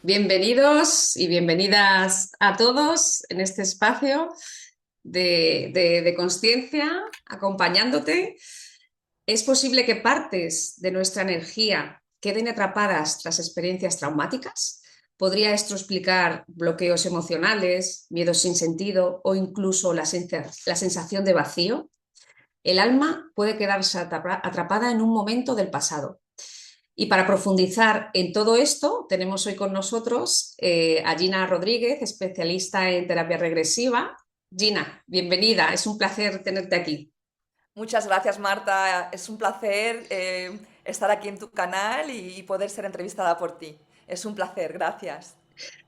Bienvenidos y bienvenidas a todos en este espacio de consciencia, acompañándote. Es posible que partes de nuestra energía queden atrapadas tras experiencias traumáticas. ¿Podría esto explicar bloqueos emocionales, miedos sin sentido o incluso la sensación de vacío? El alma puede quedarse atrapada en un momento del pasado. Y para profundizar en todo esto, tenemos hoy con nosotros a Gina Rodríguez, especialista en terapia regresiva. Gina, bienvenida, es un placer tenerte aquí. Muchas gracias, Marta. Es un placer estar aquí en tu canal y poder ser entrevistada por ti. Es un placer, gracias.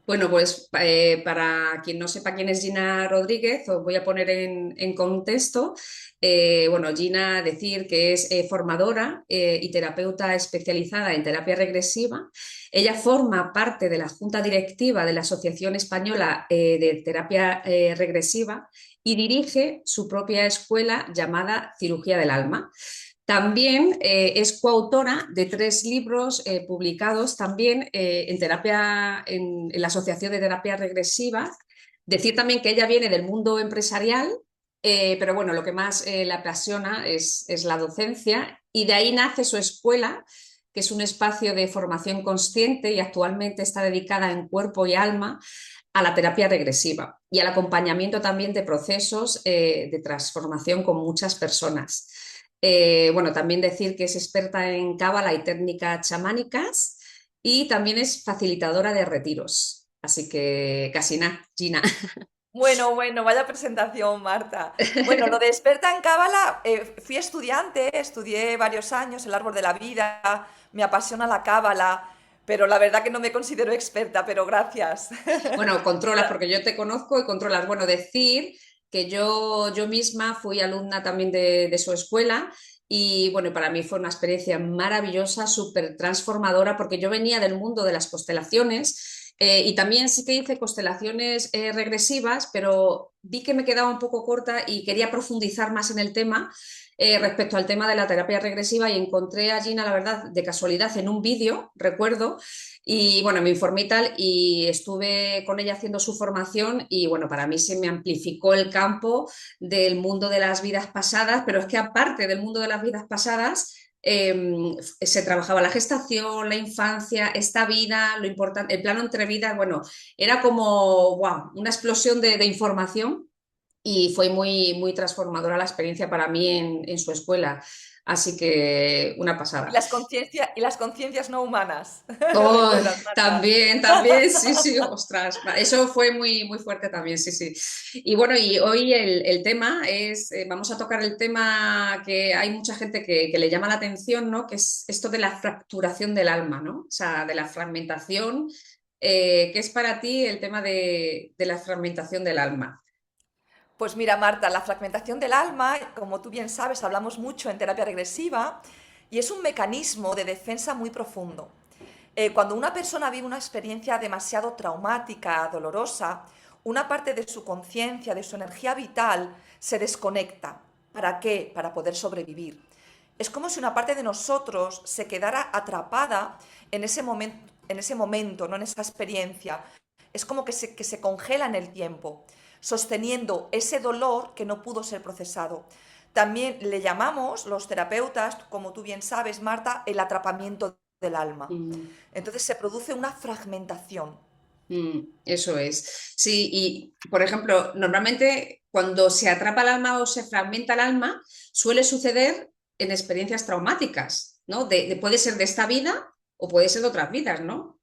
Bueno, pues para quien no sepa quién es Gina Rodríguez, os voy a poner en contexto. Bueno, Gina, decir que es formadora y terapeuta especializada en terapia regresiva. Ella forma parte de la junta directiva de la Asociación Española de Terapia Regresiva y dirige su propia escuela llamada Cirugía del Alma. También es coautora de 3 libros publicados también en terapia, en la Asociación de Terapia Regresiva. Decir también que ella viene del mundo empresarial, pero bueno, lo que más la apasiona es la docencia y de ahí nace su escuela, que es un espacio de formación consciente y actualmente está dedicada en cuerpo y alma a la terapia regresiva y al acompañamiento también de procesos de transformación con muchas personas. Bueno, también decir que es experta en cábala y técnicas chamánicas y también es facilitadora de retiros. Así que casi nada, Gina. Bueno, vaya presentación, Marta. Bueno, lo de experta en Cábala, fui estudiante, estudié varios años el árbol de la vida, me apasiona la Cábala, pero la verdad que no me considero experta, pero gracias. Bueno, controlas porque yo te conozco y controlas. Bueno, decir que yo misma fui alumna también de su escuela y bueno, para mí fue una experiencia maravillosa, súper transformadora, porque yo venía del mundo de las constelaciones y también sí que hice constelaciones regresivas, pero vi que me quedaba un poco corta y quería profundizar más en el tema. Respecto al tema de la terapia regresiva y encontré a Gina, la verdad, de casualidad en un vídeo, recuerdo, y bueno, me informé y tal y estuve con ella haciendo su formación y bueno, para mí se me amplificó el campo del mundo de las vidas pasadas, pero es que aparte del mundo de las vidas pasadas, se trabajaba la gestación, la infancia, esta vida, lo importante, el plano entre vidas, bueno, era como wow, una explosión de información y fue muy transformadora la experiencia para mí en su escuela. Así que una Y pasada. las conciencias no humanas, Oh, ¿recuerdas, Marta? también, sí, sí, ostras, eso fue muy fuerte también, sí, sí. Y bueno, y hoy el tema es, vamos a tocar el tema que hay mucha gente que le llama la atención, ¿no? Que es esto de la fracturación del alma, ¿no? O sea, de la fragmentación. ¿Qué es para ti el tema de la fragmentación del alma? Pues mira, Marta, la fragmentación del alma, como tú bien sabes, hablamos mucho en terapia regresiva y es un mecanismo de defensa muy profundo. Cuando una persona vive una experiencia demasiado traumática, dolorosa, una parte de su conciencia, de su energía vital, se desconecta. ¿Para qué? Para poder sobrevivir. Es como si una parte de nosotros se quedara atrapada en ese momento, no en esa experiencia. Es como que se congela en el tiempo, sosteniendo ese dolor que no pudo ser procesado. También le llamamos los terapeutas, como tú bien sabes, Marta, el atrapamiento del alma. Mm. Entonces se produce una fragmentación. Eso es. Sí, y por ejemplo, normalmente cuando se atrapa el alma o se fragmenta el alma, suele suceder en experiencias traumáticas, ¿no? Puede ser de esta vida o puede ser de otras vidas, ¿no?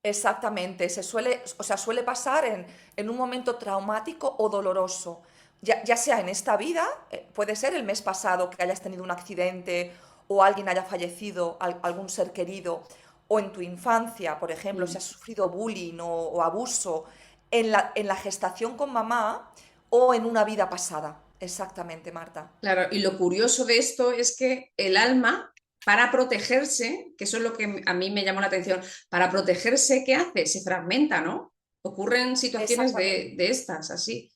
Exactamente, suele pasar en un momento traumático o doloroso, ya sea en esta vida, puede ser el mes pasado que hayas tenido un accidente o alguien haya fallecido, algún ser querido, o en tu infancia, por ejemplo, si Mm. has sufrido bullying o abuso, en la gestación con mamá o en una vida pasada. Exactamente, Marta. Claro, y lo curioso de esto es que el alma, para protegerse, que eso es lo que a mí me llamó la atención, para protegerse, ¿qué hace? Se fragmenta, ¿no? Ocurren situaciones Exactamente. de estas, así.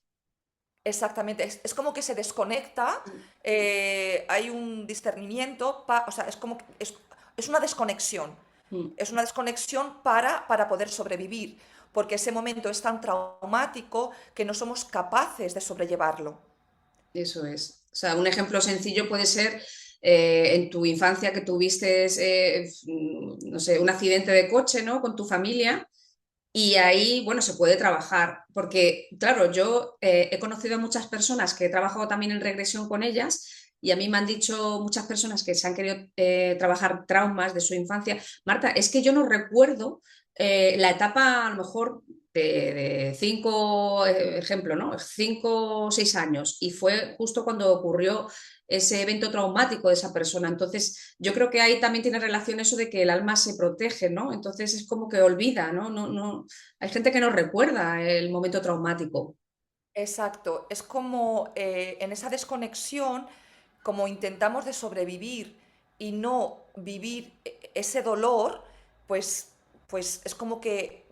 Exactamente, es como que se desconecta, hay un discernimiento, o sea, es como es una desconexión. mm, Es una desconexión para poder sobrevivir, porque ese momento es tan traumático que no somos capaces de sobrellevarlo. eso es. O sea, un ejemplo sencillo puede ser en tu infancia que tuviste, no sé, un accidente de coche, ¿no? Con tu familia. Y ahí, bueno, se puede trabajar, porque, claro, yo he conocido a muchas personas que he trabajado también en regresión con ellas y a mí me han dicho muchas personas que se han querido trabajar traumas de su infancia. Marta, es que yo no recuerdo la etapa, a lo mejor, de cinco, ejemplo, ¿no? 5 o 6 años y fue justo cuando ocurrió ese evento traumático de esa persona. Entonces, yo creo que ahí también tiene relación eso de que el alma se protege, ¿no? Entonces es como que olvida, ¿no? Hay gente que no recuerda el momento traumático. Exacto, es como en esa desconexión, como intentamos de sobrevivir y no vivir ese dolor, pues, pues es como que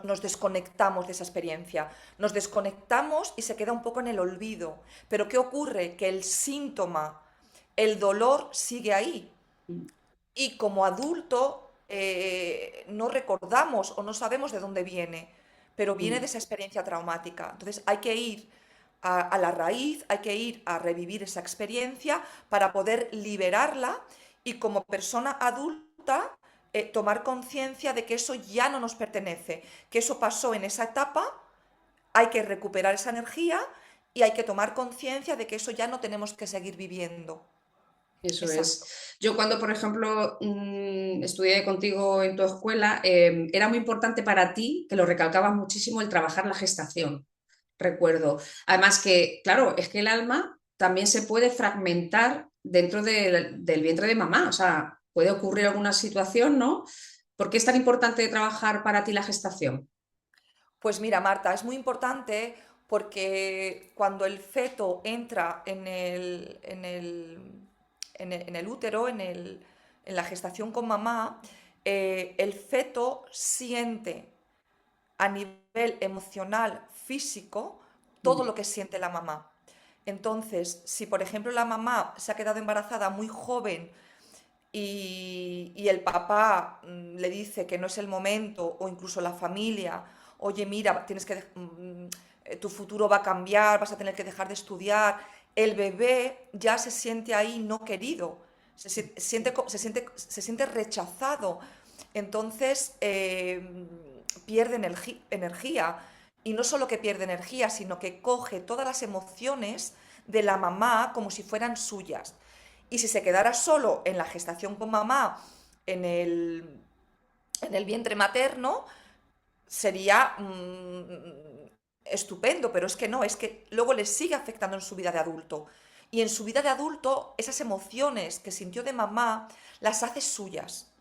nos desconectamos de esa experiencia, nos desconectamos y se queda un poco en el olvido. Pero ¿qué ocurre? Que el síntoma, el dolor sigue ahí. Y como adulto no recordamos o no sabemos de dónde viene, pero viene de Mm, esa experiencia traumática. Entonces hay que ir a la raíz, hay que ir a revivir esa experiencia para poder liberarla y como persona adulta tomar conciencia de que eso ya no nos pertenece, que eso pasó en esa etapa, hay que recuperar esa energía y hay que tomar conciencia de que eso ya no tenemos que seguir viviendo. eso es. Exacto. Yo cuando, por ejemplo, estudié contigo en tu escuela, era muy importante para ti, que lo recalcabas muchísimo, el trabajar la gestación, recuerdo. Además que, claro, es que el alma también se puede fragmentar dentro del vientre de mamá, o sea, puede ocurrir alguna situación, ¿no? ¿Por qué es tan importante trabajar para ti la gestación? Pues mira, Marta, es muy importante porque cuando el feto entra en el útero, en la gestación con mamá, el feto siente a nivel emocional, físico, todo Mm, lo que siente la mamá. Entonces, si por ejemplo la mamá se ha quedado embarazada muy joven y el papá le dice que no es el momento, o incluso la familia, oye, mira, tu futuro va a cambiar, vas a tener que dejar de estudiar, el bebé ya se siente ahí no querido, se siente rechazado. Entonces pierde energía. Y no solo que pierde energía, sino que coge todas las emociones de la mamá como si fueran suyas. Y si se quedara solo en la gestación con mamá, en el, en el vientre materno, sería estupendo, pero es que no, es que luego le sigue afectando en su vida de adulto. Y en su vida de adulto, esas emociones que sintió de mamá las hace suyas.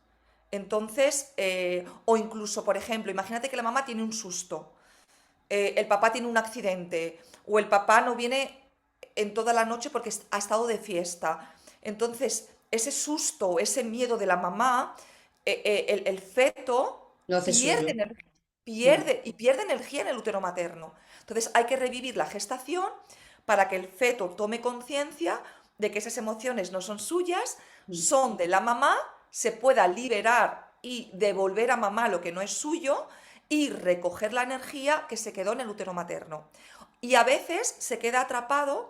Entonces, o incluso, por ejemplo, imagínate que la mamá tiene un susto, el papá tiene un accidente, o el papá no viene en toda la noche porque ha estado de fiesta. Entonces, ese susto, ese miedo de la mamá, el feto lo hace pierde, suyo. ener- Mm, pierde energía en el útero materno. Entonces, hay que revivir la gestación para que el feto tome conciencia de que esas emociones no son suyas, mm. son de la mamá, se pueda liberar y devolver a mamá lo que no es suyo y recoger la energía que se quedó en el útero materno. Y a veces se queda atrapado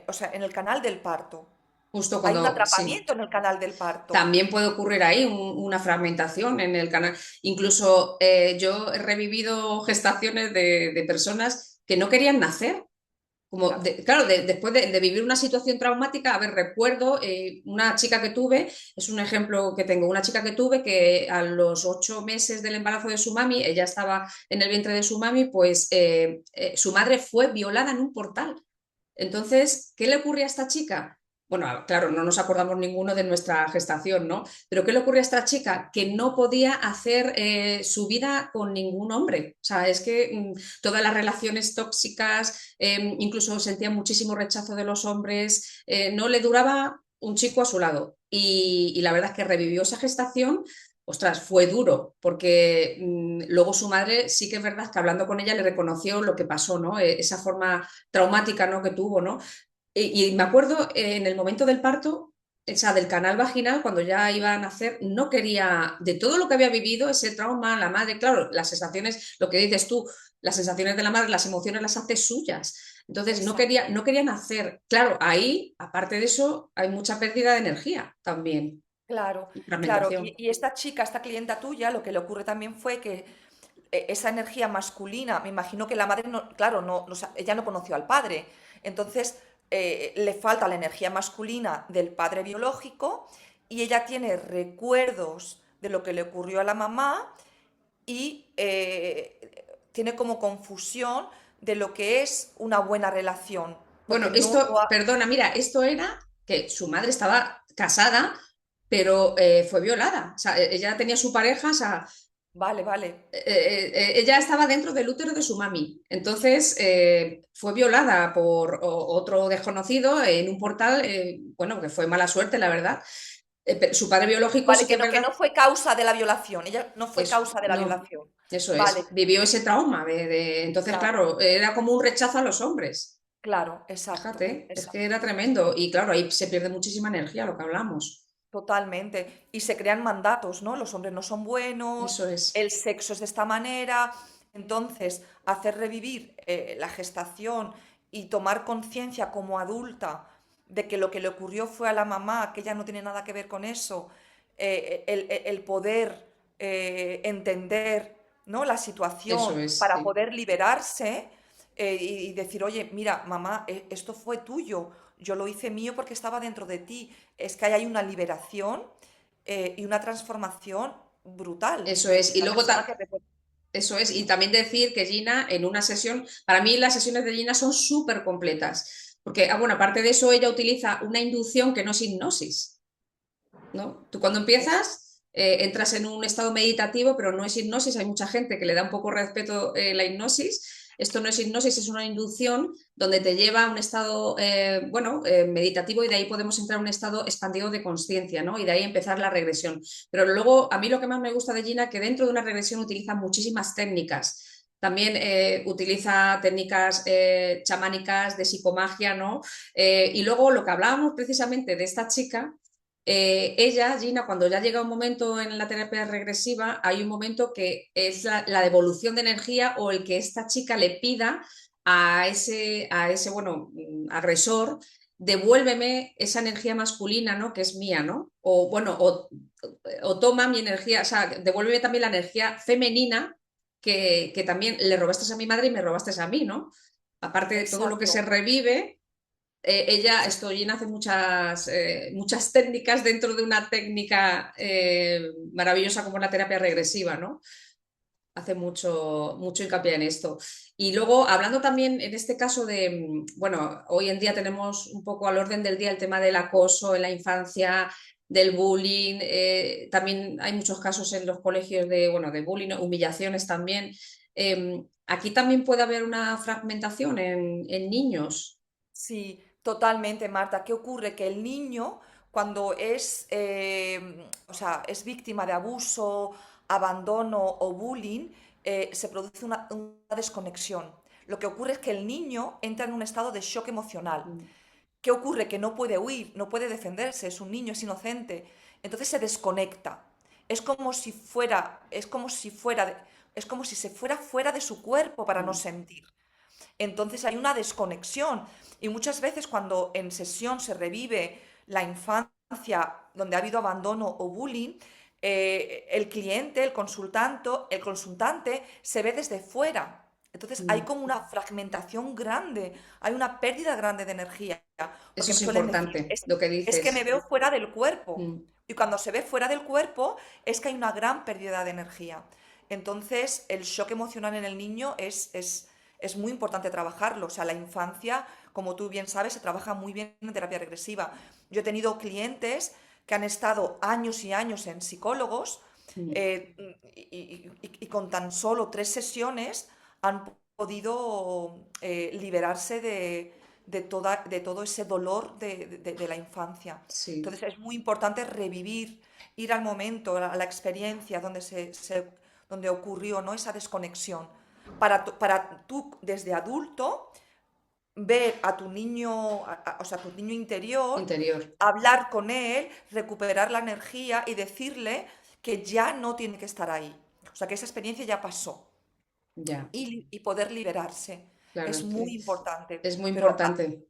o sea, en el canal del parto. Justo Hay un cuando, sí. atrapamiento en el canal del parto. También puede ocurrir ahí una fragmentación en el canal. Incluso yo he revivido gestaciones de personas que no querían nacer. Como Claro. claro, después de vivir una situación traumática, a ver, recuerdo una chica que tuve, es un ejemplo que tengo, una chica que tuve que a los 8 meses del embarazo de su mami, ella estaba en el vientre de su mami, pues su madre fue violada en un portal. Entonces, ¿qué le ocurre a esta chica? Bueno, claro, no nos acordamos ninguno de nuestra gestación, ¿no? Pero ¿qué le ocurre a esta chica? Que no podía hacer su vida con ningún hombre. O sea, es que todas las relaciones tóxicas, incluso sentía muchísimo rechazo de los hombres, no le duraba un chico a su lado. Y la verdad es que revivió esa gestación. Ostras, fue duro, porque luego su madre sí que es verdad que hablando con ella le reconoció lo que pasó, ¿no? Esa forma traumática, ¿no? que tuvo, ¿no? Y me acuerdo en el momento del parto, o sea, del canal vaginal, cuando ya iba a nacer, no quería, de todo lo que había vivido, ese trauma, la madre, claro, las sensaciones, lo que dices tú, las sensaciones de la madre, las emociones las hace suyas. Entonces, Exacto. no quería nacer. Claro, ahí, aparte de eso, hay mucha pérdida de energía también, Claro, y claro. fragmentación. Y esta chica, esta clienta tuya, lo que le ocurre también fue que esa energía masculina, me imagino que la madre, no, claro, ella no conoció al padre, entonces le falta la energía masculina del padre biológico y ella tiene recuerdos de lo que le ocurrió a la mamá y tiene como confusión de lo que es una buena relación, Bueno, porque no lo esto, ha... perdona, mira, esto era que su madre estaba casada, pero fue violada. O sea, ella tenía su pareja, o sea, Vale, vale. ella estaba dentro del útero de su mami. Entonces, fue violada por otro desconocido en un portal, bueno, que fue mala suerte, la verdad. Pero su padre biológico Vale, sí que es que verdad, no fue causa de la violación, ella no fue eso, causa de la no, violación. eso Vale, es, vivió ese trauma entonces, claro, claro, era como un rechazo a los hombres. claro, exacto, Fíjate, es que era exacto. tremendo. Y claro, ahí se pierde muchísima energía, lo que hablamos. Totalmente. Y se crean mandatos, ¿no? Los hombres no son buenos, Eso es, el sexo es de esta manera. Entonces, hacer revivir la gestación y tomar conciencia como adulta de que lo que le ocurrió fue a la mamá, que ella no tiene nada que ver con eso, el poder entender, ¿no? La eso situación es, para sí. poder liberarse y decir, oye, mira, mamá, esto fue tuyo, yo lo hice mío porque estaba dentro de ti. Es que ahí hay una liberación y una transformación brutal Eso de es. Y esa luego, persona que... eso es. Y también decir que Gina, en una sesión, para mí las sesiones de Gina son súper completas. Porque, bueno, aparte de eso, ella utiliza una inducción que no es hipnosis, ¿no? Tú cuando Es, empiezas, entras en un estado meditativo, pero no es hipnosis. Hay mucha gente que le da un poco respeto la hipnosis. Esto no es hipnosis, es una inducción donde te lleva a un estado, bueno, meditativo y de ahí podemos entrar a un estado expandido de conciencia, ¿no? Y de ahí empezar la regresión. Pero luego, a mí lo que más me gusta de Gina, que dentro de una regresión utiliza muchísimas técnicas. También utiliza técnicas chamánicas de psicomagia, ¿no? Y luego lo que hablábamos precisamente de esta chica, ella, Gina, cuando ya llega un momento en la terapia regresiva, hay un momento que es la devolución de energía o el que esta chica le pida a ese bueno, agresor, devuélveme esa energía masculina, ¿no? Que es mía, ¿no? O bueno, o toma mi energía, o sea, devuélveme también la energía femenina que también le robaste a mi madre y me robaste a mí, ¿no? Aparte de todo lo que se exacto. revive, ella, esto, Gina hace muchas técnicas dentro de una técnica maravillosa como la terapia regresiva, ¿no? Hace mucho hincapié en esto. Y luego, hablando también en este caso de, bueno, hoy en día tenemos un poco al orden del día el tema del acoso en la infancia, del bullying, también hay muchos casos en los colegios de, bueno, de bullying, humillaciones también. Aquí también puede haber una fragmentación en niños. Sí, totalmente, Marta. ¿Qué ocurre? Que el niño, cuando es, o sea, es víctima de abuso, abandono o bullying, se produce una desconexión. Lo que ocurre es que el niño entra en un estado de shock emocional. Mm, ¿Qué ocurre? Que no puede huir, no puede defenderse, es un niño, es inocente. Entonces se desconecta. Es como si se fuera fuera de su cuerpo para no mm, sentir. Entonces hay una desconexión y muchas veces cuando en sesión se revive la infancia donde ha habido abandono o bullying, el cliente, el consultante se ve desde fuera. Entonces hay mm. como una fragmentación grande, hay una pérdida grande de energía, Eso porque me es suelen decir, importante, lo que es que me dices. veo fuera del cuerpo. Mm. Y cuando se ve fuera del cuerpo es que hay una gran pérdida de energía. Entonces el shock emocional en el niño es muy importante trabajarlo. O sea, la infancia, como tú bien sabes, se trabaja muy bien en terapia regresiva. Yo he tenido clientes que han estado años y años en psicólogos Mm. y con tan solo 3 sesiones han podido liberarse de todo ese dolor de la infancia. Sí, Entonces es muy importante revivir, ir al momento, a la experiencia donde, donde ocurrió, ¿no? Esa desconexión para tú desde adulto ver a tu niño, o sea, tu niño interior, interior. hablar con él, recuperar la energía y decirle que ya no tiene que estar ahí. O sea, que esa experiencia ya pasó Ya, y poder liberarse. claro, Es es muy que importante, es muy pero importante.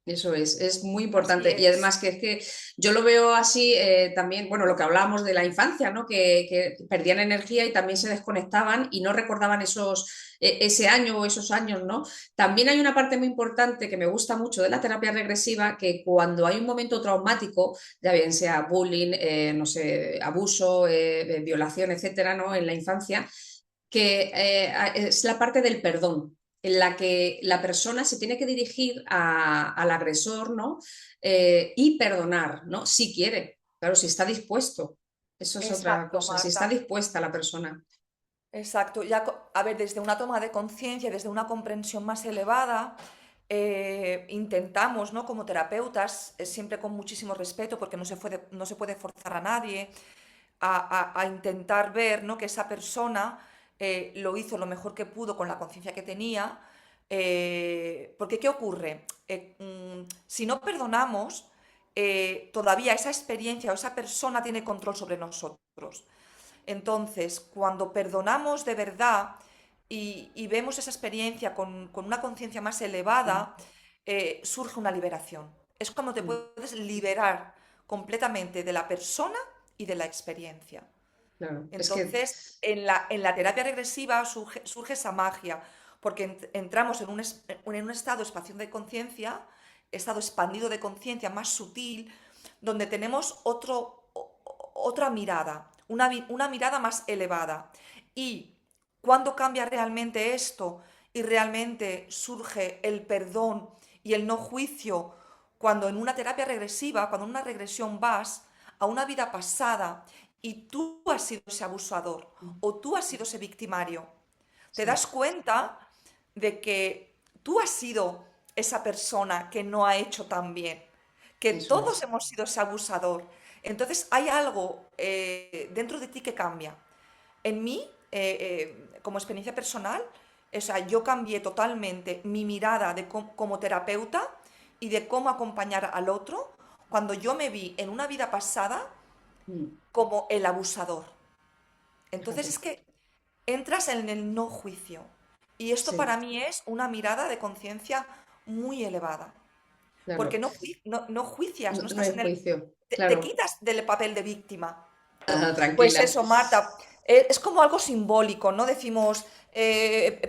Eso es muy así importante. Y es. además que yo lo veo así también, bueno, lo que hablábamos de la infancia, ¿no? Que perdían energía y también se desconectaban y no recordaban ese año o esos años, ¿no? También hay una parte muy importante que me gusta mucho de la terapia regresiva, que cuando hay un momento traumático, ya bien sea bullying, no sé, abuso, violación, etcétera, ¿no? En la infancia, que es la parte del perdón, en la que la persona se tiene que dirigir al agresor, ¿no? Y perdonar, ¿no? Si quiere, claro, si está dispuesto. Eso es otra Exacto, cosa, si está Marta. dispuesta la persona. Exacto. Ya, a ver, desde una toma de conciencia, desde una comprensión más elevada, intentamos, ¿no? Como terapeutas, siempre con muchísimo respeto, porque no se puede forzar a nadie a intentar ver, ¿no? Que esa persona lo hizo lo mejor que pudo con la conciencia que tenía. Porque, ¿qué ocurre? Si no perdonamos, todavía esa experiencia o esa persona tiene control sobre nosotros. Entonces, cuando perdonamos de verdad y vemos esa experiencia con una conciencia más Mm, elevada, surge una liberación. Es cuando te mm, puedes liberar completamente de la persona y de la experiencia. claro, es que Entonces, en la terapia regresiva surge esa magia, porque entramos en un estado de expansión de conciencia, estado expandido de conciencia más sutil, donde tenemos otra mirada, una mirada más elevada. Y cuando cambia realmente esto y realmente surge el perdón y el no juicio, cuando en una terapia regresiva, cuando en una regresión vas a una vida pasada y tú has sido ese abusador o tú has sido ese victimario, te sí, das cuenta de que tú has sido esa persona que no ha hecho tan bien, que eso todos es. hemos sido ese abusador. Entonces hay algo dentro de ti que cambia. En mí, como experiencia personal, o sea, yo cambié totalmente mi mirada como terapeuta y de cómo acompañar al otro cuando yo me vi en una vida pasada Mm, como el abusador. Entonces fíjate, es que entras en el no juicio. Y esto para sí, mí es una mirada de conciencia muy elevada. Porque claro, no juicias, no, no no estás hay en el... juicio, Te claro. quitas del papel de víctima. Pues Tranquila. eso, Marta, es como algo simbólico, ¿no? Decimos,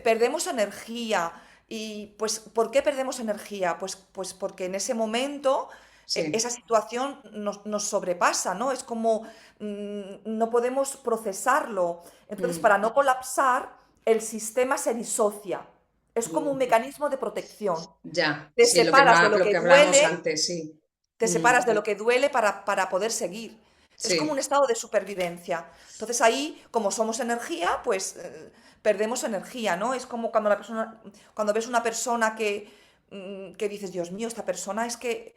perdemos energía. Y pues, ¿por qué perdemos energía? Pues porque en ese momento Sí. esa situación nos sobrepasa, ¿no? Es como no podemos procesarlo. Entonces, Mm, para no colapsar, el sistema se disocia. Es como un mm. mecanismo de protección. Ya, Te sí, separas de lo lo que que hablábamos duele antes, sí. te separas Mm, de lo que duele para poder seguir. Es como un sí, estado de supervivencia. Entonces ahí, como somos energía, pues perdemos energía, ¿no? Es como cuando ves una persona que dices, Dios mío, esta persona es que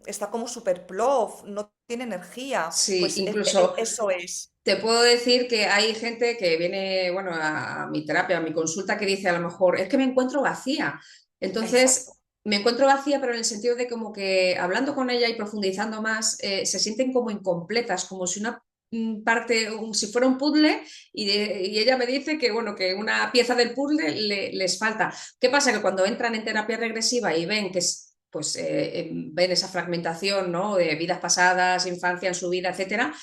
está como super plof, no tiene energía. sí, Pues incluso eso es. te puedo decir que hay gente que viene, bueno, a mi terapia, a mi consulta, que dice a lo mejor, es que me encuentro vacía. Exacto. Entonces, me encuentro vacía, pero en el sentido de como que hablando con ella y profundizando más, se sienten como incompletas, como si una parte, si fuera un puzzle, y ella me dice que, bueno, que una pieza del puzzle les falta. ¿Qué pasa? Que cuando entran en terapia regresiva y ven que pues ven esa fragmentación, ¿no? De vidas pasadas, infancia en su vida, etcétera,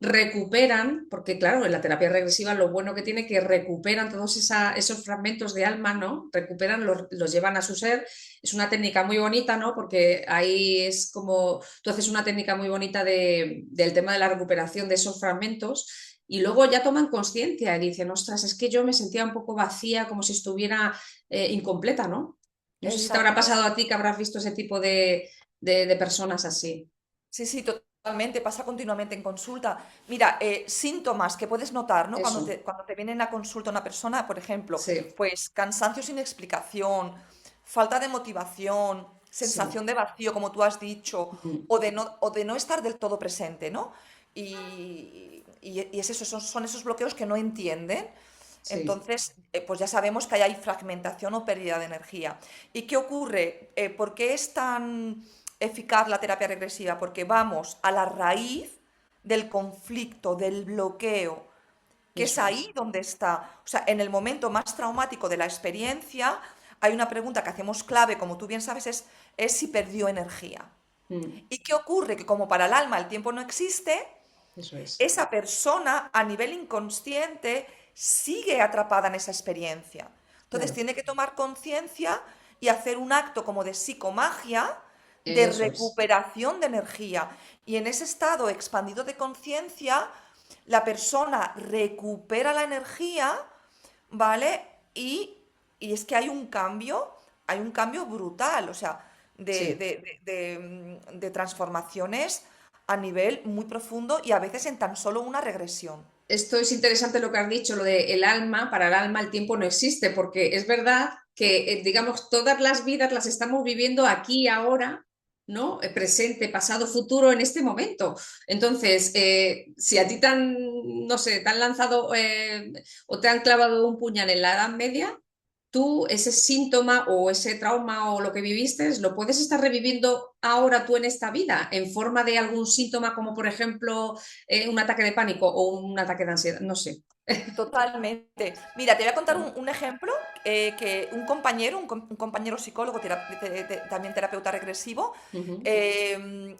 recuperan, porque claro, en la terapia regresiva lo bueno que tiene que recuperan todos esos fragmentos de alma, ¿no? Recuperan, los llevan a su ser. Es una técnica muy bonita, ¿no? Porque ahí es como, tú haces una técnica muy bonita del tema de la recuperación de esos fragmentos y luego ya toman conciencia y dicen, ostras, es que yo me sentía un poco vacía, como si estuviera incompleta, ¿no? No sé si te habrá Exacto. pasado a ti que habrás visto ese tipo de personas así. Sí, sí, totalmente, pasa continuamente en consulta. Mira, síntomas que puedes notar, ¿no? Eso, Cuando te viene en la consulta una persona, por ejemplo, sí, pues cansancio sin explicación, falta de motivación, sí. sensación de vacío, como tú has dicho, Mm. o de no estar del todo presente, ¿no? Y es eso, son esos bloqueos que no entienden. sí, Entonces, pues ya sabemos que ahí hay fragmentación o pérdida de energía. ¿Y qué ocurre? ¿Por qué es tan eficaz la terapia regresiva? Porque vamos a la raíz del conflicto, del bloqueo, que es eso ahí es. donde está. O sea, en el momento más traumático de la experiencia, hay una pregunta que hacemos clave, como tú bien sabes, es si perdió energía. Mm, ¿Y qué ocurre? Que como para el alma el tiempo no existe, eso es. esa persona a nivel inconsciente sigue atrapada en esa experiencia. Entonces Claro, tiene que tomar conciencia y hacer un acto como de psicomagia, de eso es. recuperación de energía. Y en ese estado expandido de conciencia, la persona recupera la energía, ¿vale? Y es que hay un cambio brutal, o sea, Sí. de transformaciones a nivel muy profundo y a veces en tan solo una regresión. Esto es interesante lo que has dicho, lo de el alma, para el alma el tiempo no existe, porque es verdad que, digamos, todas las vidas las estamos viviendo aquí y ahora, ¿no? Presente, pasado, futuro, en este momento. Entonces, si a ti te han, no sé, te han lanzado o te han clavado un puñal en la Edad Media, tú ese síntoma o ese trauma o lo que viviste, lo puedes estar reviviendo ahora tú en esta vida, en forma de algún síntoma, como por ejemplo un ataque de pánico o un ataque de ansiedad, no sé. Totalmente. Mira, te voy a contar un ejemplo que un compañero, un compañero psicólogo, también terapeuta regresivo, Ujú,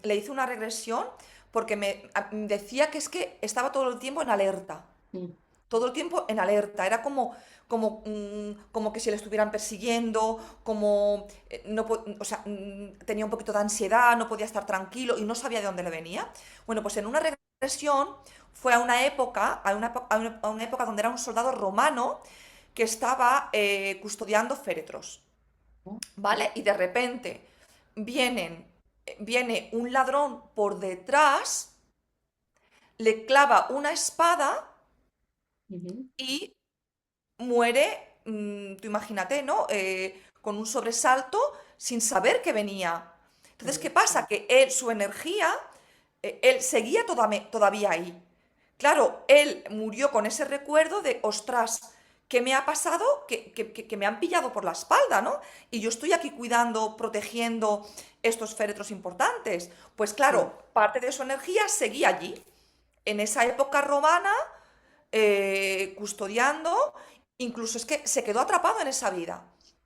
le hizo una regresión porque decía que es que estaba todo el tiempo en alerta, mm, todo el tiempo en alerta. Era como que si le estuvieran persiguiendo, como no, o sea, tenía un poquito de ansiedad, no podía estar tranquilo y no sabía de dónde le venía. Bueno, pues en una regresión fue a una época, a una época donde era un soldado romano que estaba custodiando féretros, ¿vale? Y de repente vienen, viene un ladrón por detrás, le clava una espada ujú, y muere, tú imagínate, ¿no? Con un sobresalto sin saber que venía. Entonces, ¿qué claro, pasa? Que él, su energía, él seguía todavía ahí. Claro, él murió con ese recuerdo de, ostras, ¿qué me ha pasado? Que me han pillado por la espalda, ¿no? Y yo estoy aquí cuidando, protegiendo estos féretros importantes. Pues sí. claro, parte de su energía seguía allí, en esa época romana, custodiando, incluso es que se quedó atrapado en esa vida.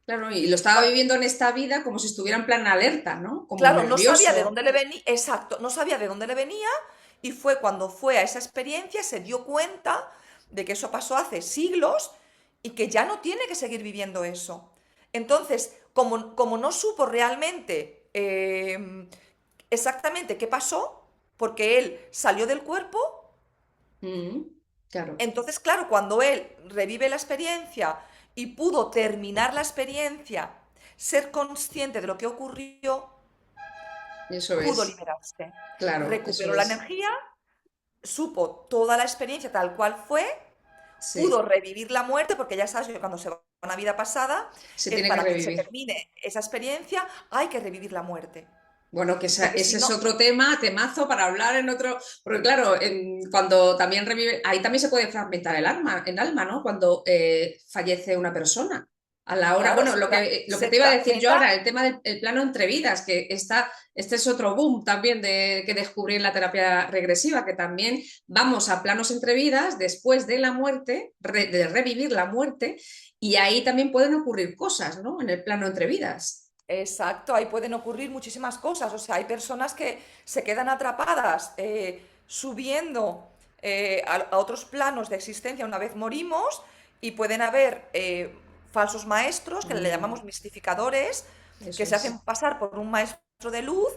Claro, y lo estaba viviendo en esta vida como si estuviera en plan alerta, ¿no? Como Claro, no sabía de nervioso. dónde le venía, exacto, no sabía de dónde le venía y fue cuando fue a esa experiencia, se dio cuenta de que eso pasó hace siglos y que ya no tiene que seguir viviendo eso. Entonces, como no supo realmente exactamente qué pasó, porque él salió del cuerpo, Mm, claro, entonces, claro, cuando él revive la experiencia y pudo terminar la experiencia, ser consciente de lo que ocurrió, eso pudo es, liberarse. claro, eso Recuperó la es. energía, supo toda la experiencia tal cual fue, pudo Sí, revivir la muerte, porque ya sabes que cuando se va a una vida pasada, se tiene que para que se revivir. termine esa experiencia, hay que revivir la muerte. Bueno, que Porque si ese es no, otro tema, temazo para hablar en otro, porque claro, cuando también revive, ahí también se puede fragmentar el alma, ¿no? Cuando fallece una persona. A la hora, claro, bueno, lo que se te iba a decir yo fragmenta. ahora, el tema del el plano entre vidas, que este es otro boom también que descubrí en la terapia regresiva, que también vamos a planos entre vidas después de la muerte, de revivir la muerte, y ahí también pueden ocurrir cosas, ¿no? En el plano entre vidas. Exacto, ahí pueden ocurrir muchísimas cosas. O sea, hay personas que se quedan atrapadas subiendo a otros planos de existencia una vez morimos y pueden haber falsos maestros, que le Mm, llamamos mistificadores, que eso se hacen es. pasar por un maestro de luz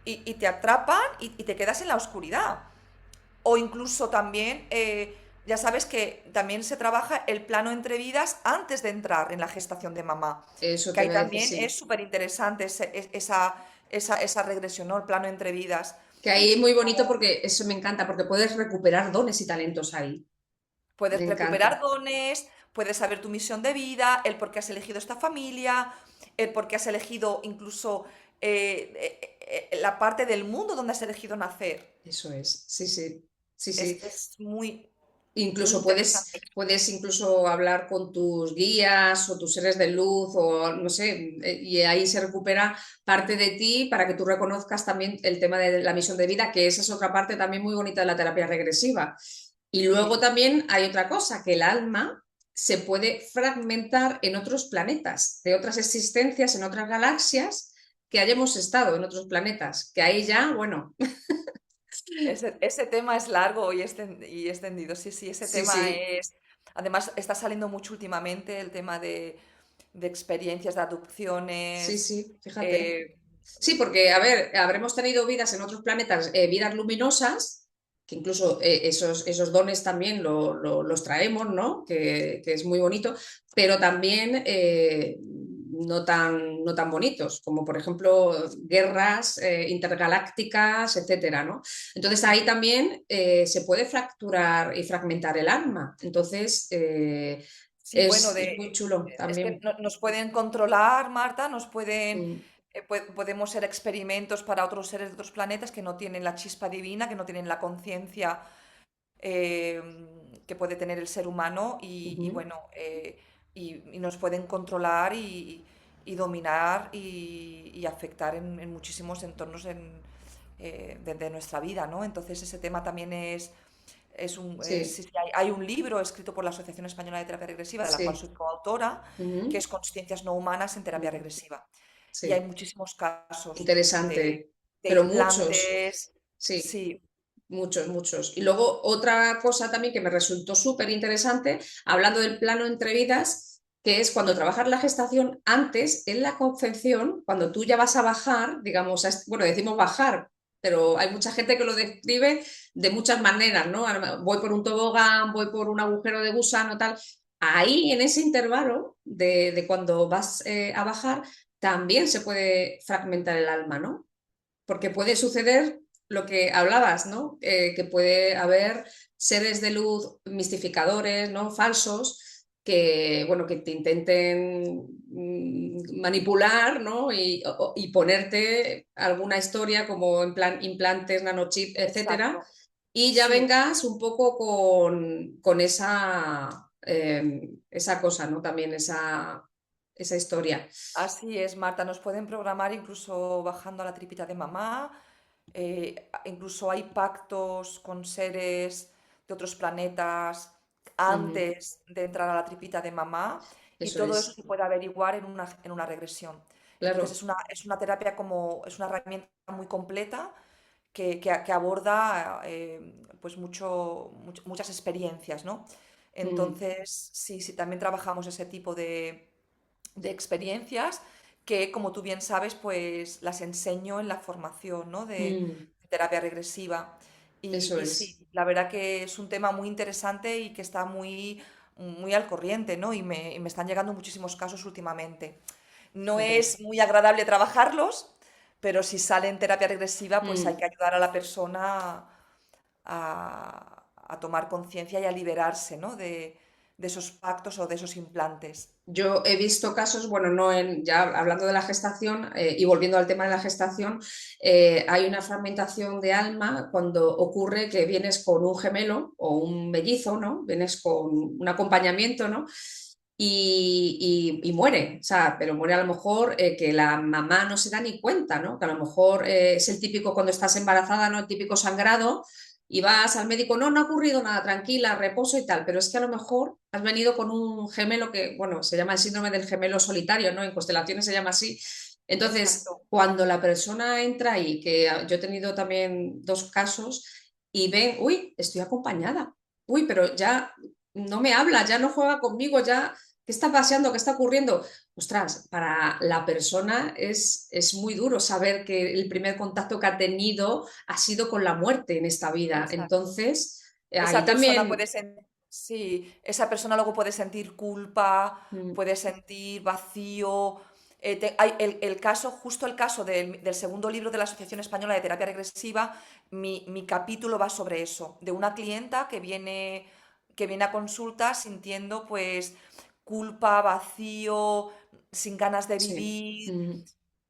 y te atrapan y te quedas en la oscuridad. O incluso también, ya sabes que también se trabaja el plano entre vidas antes de entrar en la gestación de mamá, Eso que te ahí iba a decir, también sí. es súper interesante esa regresión, ¿no? El plano entre vidas. Que ahí es muy bonito porque eso me encanta, porque puedes recuperar dones y talentos ahí. Me Puedes recuperar encanta. dones, puedes saber tu misión de vida, el por qué has elegido esta familia, el por qué has elegido incluso la parte del mundo donde has elegido nacer. Eso es. Sí, sí. Sí, sí. Es muy... Muy Incluso interesante. puedes incluso hablar con tus guías o tus seres de luz o no sé, y ahí se recupera parte de ti para que tú reconozcas también el tema de la misión de vida, que esa es otra parte también muy bonita de la terapia regresiva. Y luego Sí, también hay otra cosa, que el alma se puede fragmentar en otros planetas, de otras existencias, en otras galaxias, que hayamos estado en otros planetas, que ahí ya, bueno, ese tema es largo y extendido. Sí, sí, ese sí, tema sí, es... Además, está saliendo mucho últimamente el tema de experiencias, de sí, adopciones. sí, fíjate. eh, Sí, porque, a eh, ver, habremos tenido vidas en otros planetas, vidas luminosas, que incluso esos dones también los traemos, ¿no? Que es muy bonito, pero también no tan bonitos, como por ejemplo guerras intergalácticas, etcétera, ¿no? Entonces ahí también se puede fracturar y fragmentar el alma. Entonces sí, bueno, es muy chulo es que también. nos pueden controlar, Marta, nos pueden... Mm, podemos ser experimentos para otros seres de otros planetas que no tienen la chispa divina, que no tienen la conciencia eh, que puede tener el ser humano y ujú. bueno, y nos pueden controlar y dominar y afectar en muchísimos entornos de nuestra vida, ¿no? Entonces ese tema también Sí, sí, sí, hay un libro escrito por la Asociación Española de Terapia Regresiva, de la cual sí. soy coautora, que Ujú. es Consciencias no humanas en terapia Mm, regresiva. Y hay sí, muchísimos casos interesante, de pero muchos, implantes, sí, sí. muchos, muchos. Y luego otra cosa también que me resultó súper interesante, hablando del plano entre vidas, que es cuando trabajas la gestación, antes en la concepción, cuando tú ya vas a bajar, digamos, bueno, decimos bajar, pero hay mucha gente que lo describe de muchas maneras, ¿no? Voy por un tobogán, voy por un agujero de gusano, tal. Ahí, en ese intervalo de cuando vas a bajar, también se puede fragmentar el alma, ¿no? Porque puede suceder lo que hablabas, ¿no? Que puede haber seres de luz mistificadores, ¿no? Falsos, que, bueno, que te intenten manipular, ¿no? Y ponerte alguna historia como en plan implantes, nanochip, etcétera, Exacto. y ya Sí, vengas un poco con esa cosa, ¿no? También esa historia. así es, Marta. Nos pueden programar incluso bajando a la tripita de mamá. Incluso hay pactos con seres de otros planetas Ujú, antes de entrar a la tripita de mamá. Y eso todo eso es, se puede averiguar en una regresión. Entonces claro. es una terapia como, es una herramienta muy completa que aborda pues muchas experiencias, ¿no? Mm, Entonces, sí, sí, también trabajamos ese tipo de experiencias que, como tú bien sabes, pues las enseño en la formación, ¿no? mm, de terapia regresiva. eso Y sí, es. la verdad que es un tema muy interesante y que está muy al corriente, ¿no? Y me están llegando muchísimos casos últimamente. No Fíjate. es muy agradable trabajarlos, pero si sale en terapia regresiva, pues hay Mm. que ayudar a la persona a tomar conciencia y a liberarse, ¿no? De esos pactos o de esos implantes. Yo he visto casos, bueno, no en, ya hablando de la gestación y volviendo al tema de la gestación, hay una fragmentación de alma cuando ocurre que vienes con un gemelo o un mellizo, ¿no? Vienes con un acompañamiento, ¿no? Y muere, o sea, pero muere a lo mejor que la mamá no se da ni cuenta, ¿no? Que a lo mejor es el típico cuando estás embarazada, ¿no? El típico sangrado y vas al médico, no, no ha ocurrido nada, tranquila, reposo y tal, pero es que a lo mejor has venido con un gemelo que, bueno, se llama el síndrome del gemelo solitario, ¿no? En constelaciones se llama así. Entonces, Exacto. cuando la persona entra ahí, que yo he tenido también dos casos, y ven, uy, estoy acompañada, uy, pero ya no me habla, ya no juega conmigo, ya, ¿qué está pasando? ¿Qué está ocurriendo? Ostras, para la persona es muy duro saber que el primer contacto que ha tenido ha sido con la muerte en esta vida. Exacto. Entonces, ahí Esa persona también, puede sentir, sí, esa persona luego puede sentir culpa, mm, puede sentir vacío. Hay el caso, justo el caso del segundo libro de la Asociación Española de Terapia Regresiva, mi capítulo va sobre eso, de una clienta que viene a consulta sintiendo pues culpa, vacío, sin ganas de sí, vivir. mm,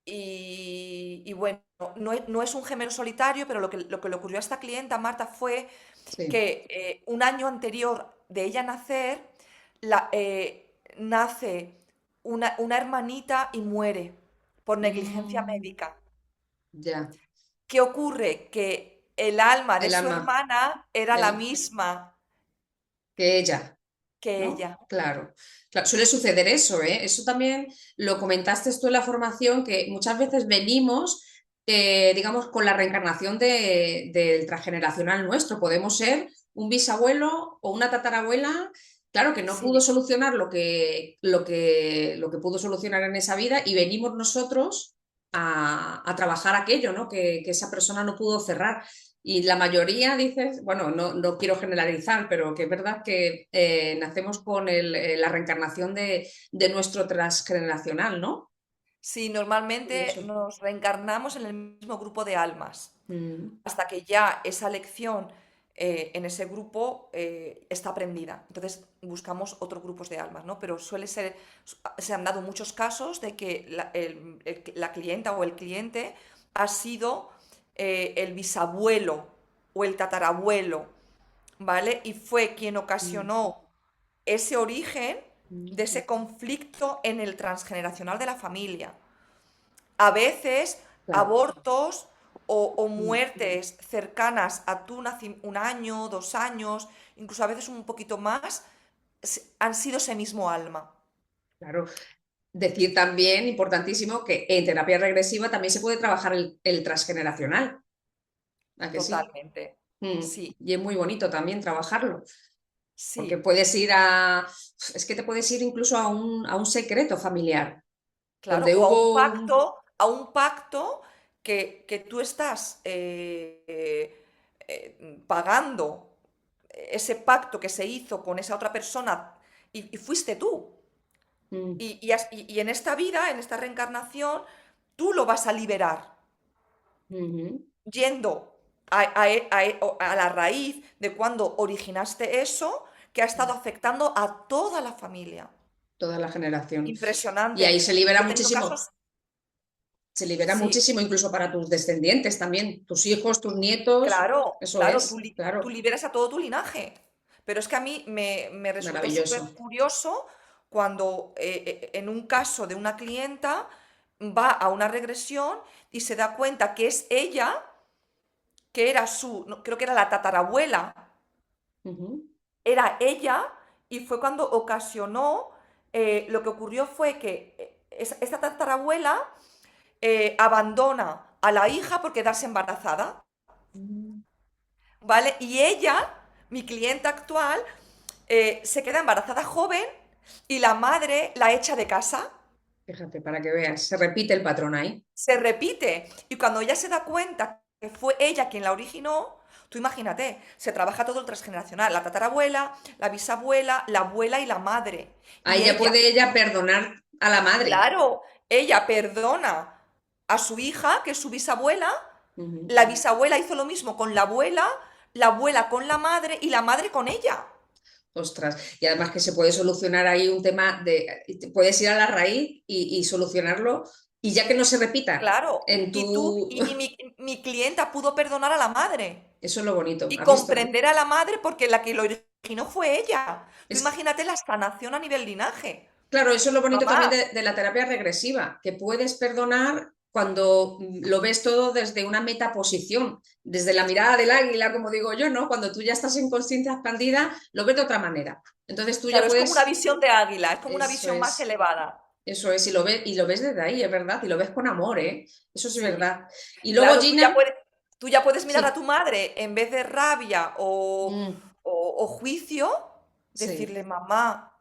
Y bueno, no es un gemelo solitario, pero lo que le ocurrió a esta clienta, Marta, fue Sí. que un año anterior de ella nacer, nace una hermanita y muere por negligencia Mm, médica. ya. ¿Qué ocurre? Que el alma de El su alma, hermana era la el, misma que ella. que ¿No? ella. Claro. Claro, suele suceder eso, ¿eh? Eso también lo comentaste tú en la formación, que muchas veces venimos, digamos, con la reencarnación del transgeneracional nuestro. Podemos ser un bisabuelo o una tatarabuela, claro, que no pudo Sí. solucionar lo que pudo solucionar en esa vida y venimos nosotros a trabajar aquello, ¿no? Que esa persona no pudo cerrar. Y la mayoría dices, bueno, no quiero generalizar, pero que es verdad que nacemos con la reencarnación de nuestro transgeneracional, ¿no? Sí, normalmente Curioso. nos reencarnamos en el mismo grupo de almas, Mm, hasta que ya esa lección en ese grupo está aprendida. Entonces buscamos otros grupos de almas, ¿no? Pero se han dado muchos casos de que la clienta o el cliente ha sido el bisabuelo o el tatarabuelo, ¿vale? Y fue quien mm, ocasionó ese origen de mm. ese conflicto en el transgeneracional de la familia. A veces Claro. abortos o Mm, muertes cercanas a un año, 2 años, incluso a veces un poquito más, han sido ese mismo alma. claro. Decir también, importantísimo, que en terapia regresiva también se puede trabajar el transgeneracional. ¿A que sí? Totalmente. Mm, Sí, y es muy bonito también trabajarlo, porque sí, puedes ir es que te puedes ir incluso a un secreto familiar, claro. donde O hubo un... a un pacto que tú estás pagando ese pacto que se hizo con esa otra persona y fuiste tú. Mm, Y en esta vida, en esta reencarnación, tú lo vas a liberar, ujú. yendo a la raíz de cuando originaste eso que ha estado afectando a toda la familia. Toda la generación. Y ahí Impresionante. Yo he tenido casos, se libera sí, muchísimo incluso para tus descendientes también, tus hijos, tus nietos, claro, eso claro, tú, es, claro, tú liberas a todo tu linaje. Pero es que a mí me resultó súper maravilloso. curioso cuando en un caso de una clienta va a una regresión y se da cuenta que es ella que era no, creo que era la tatarabuela, Ujú, era ella, y fue cuando ocasionó, lo que ocurrió fue que esta tatarabuela abandona a la hija por quedarse embarazada, mm. ¿vale? Y ella, mi clienta actual, se queda embarazada joven y la madre la echa de casa. Fíjate, para que veas, se repite el patrón ahí. Se repite. Y cuando ella se da cuenta que fue ella quien la originó, tú imagínate, se trabaja todo el transgeneracional, la tatarabuela, la bisabuela, la abuela y la madre. Ahí Y ya ella, puede ella perdonar a la madre. claro, ella perdona a su hija, que es su bisabuela, Ujú. la bisabuela hizo lo mismo con la abuela con la madre y la madre con ella. Ostras, y además que se puede solucionar ahí un tema puedes ir a la raíz y solucionarlo y ya que no se repita Claro. en tu... Y mi clienta pudo perdonar a la madre. Eso es lo bonito, Y ¿has visto? comprender a la madre porque la que lo originó fue ella. Tú Es, imagínate la sanación a nivel linaje. claro, eso es lo bonito también Mamá, de la terapia regresiva, que puedes perdonar cuando lo ves todo desde una metaposición, desde la mirada del águila, como digo yo, ¿no? Cuando tú ya estás en conciencia expandida, lo ves de otra manera. Entonces tú ya claro, es como una puedes, visión de águila, es como una eso visión más es, elevada. eso es, y lo ves desde ahí, es verdad, y lo ves con amor, ¿eh? Eso sí es Sí. verdad. Y luego, Claro, Gina, tú ya puedes mirar a sí, tu madre en vez de rabia mm, o juicio, sí, decirle, mamá,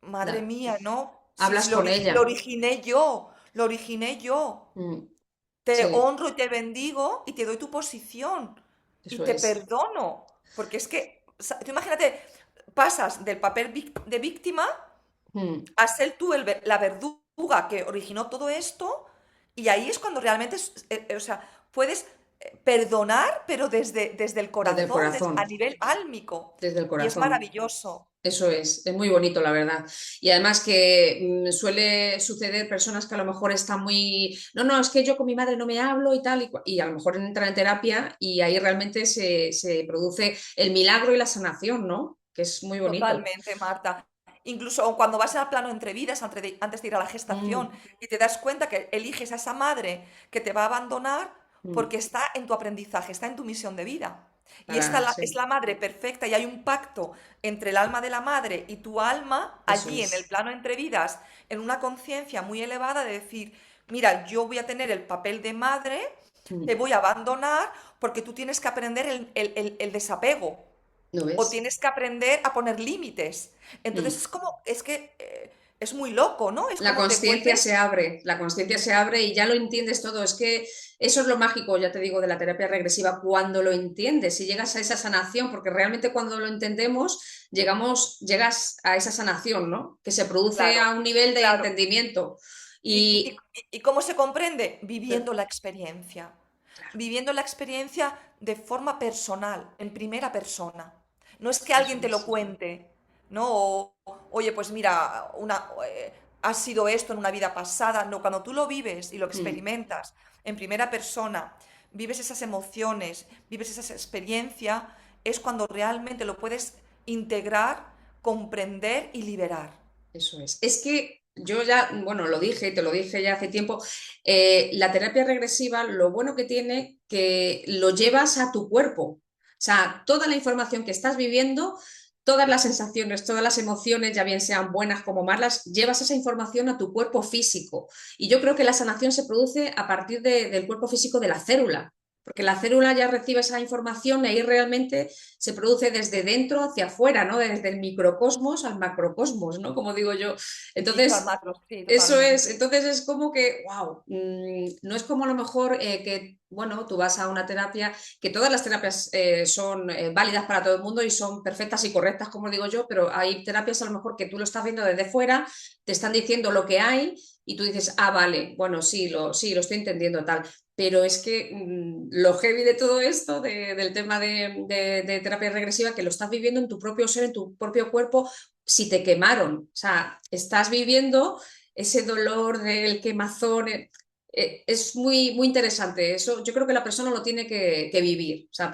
madre da, mía, ¿no? Si hablas con lo ella, originé yo, lo originé yo. mm, Te sí, honro y te bendigo y te doy tu posición y eso te es. perdono. Porque es que, tú imagínate, pasas del papel de víctima Mm. a ser tú la verduga que originó todo esto y ahí es cuando realmente, o sea, puedes perdonar, pero desde el desde el corazón, a corazón, nivel álmico. desde el Y es corazón. maravilloso. Eso es muy bonito, la verdad. Y además que suele suceder personas que a lo mejor están muy, no, no, es que yo con mi madre no me hablo y tal, y a lo mejor entran en terapia y ahí realmente se produce el milagro y la sanación, ¿no? Que es muy bonito. Totalmente, Marta. Incluso cuando vas al plano entre vidas, antes de ir a la gestación, Mm, y te das cuenta que eliges a esa madre que te va a abandonar mm, porque está en tu aprendizaje, está en tu misión de vida. Y esta es sí, la madre perfecta y hay un pacto entre el alma de la madre y tu alma eso allí en el es. plano entre vidas, en una conciencia muy elevada de decir, mira, yo voy a tener el papel de madre, te Mm, voy a abandonar porque tú tienes que aprender el desapego ¿no o ves? tienes que aprender a poner límites. Entonces Mm. es que es muy loco, ¿no? Es La como te conciencia vuelves se abre, la conciencia se abre y ya lo entiendes todo. Es que eso es lo mágico, ya te digo, de la terapia regresiva, cuando lo entiendes y llegas a esa sanación, porque realmente cuando lo entendemos, llegas a esa sanación, ¿no? Que se produce claro, a un nivel de claro. entendimiento. ¿Y, y- Y y cómo se comprende? claro, Viviendo la experiencia. Viviendo la experiencia de forma personal, en primera persona. No es que eso alguien te lo es. cuente, ¿no? Oye, pues mira, ha sido esto en una vida pasada. No, cuando tú lo vives y lo Mm, experimentas en primera persona, vives esas emociones, vives esa experiencia, es cuando realmente lo puedes integrar, comprender y liberar. eso es. Es que yo ya, bueno, lo dije, te lo dije ya hace tiempo, la terapia regresiva, lo bueno que tiene, que lo llevas a tu cuerpo. O sea, toda la información que estás viviendo, todas las sensaciones, todas las emociones, ya bien sean buenas como malas, llevas esa información a tu cuerpo físico. Y yo creo que la sanación se produce a partir del cuerpo físico de la célula. Porque la célula ya recibe esa información y ahí realmente se produce desde dentro hacia afuera, ¿no? Desde el microcosmos al macrocosmos, ¿no? Como digo yo. Micro al Entonces, macro, sí, eso es, totalmente. entonces es como que, wow, no es como a lo mejor que, bueno, tú vas a una terapia, que todas las terapias son válidas para todo el mundo y son perfectas y correctas, como digo yo, pero hay terapias a lo mejor que tú lo estás viendo desde fuera, te están diciendo lo que hay y tú dices, ah, vale, bueno, sí, lo estoy entendiendo tal. Pero es que lo heavy de todo esto, del tema de terapia regresiva, que lo estás viviendo en tu propio ser, en tu propio cuerpo, si te quemaron. O sea, estás viviendo ese dolor del quemazón. Es muy interesante. Eso yo creo que la persona lo tiene que vivir. O sea,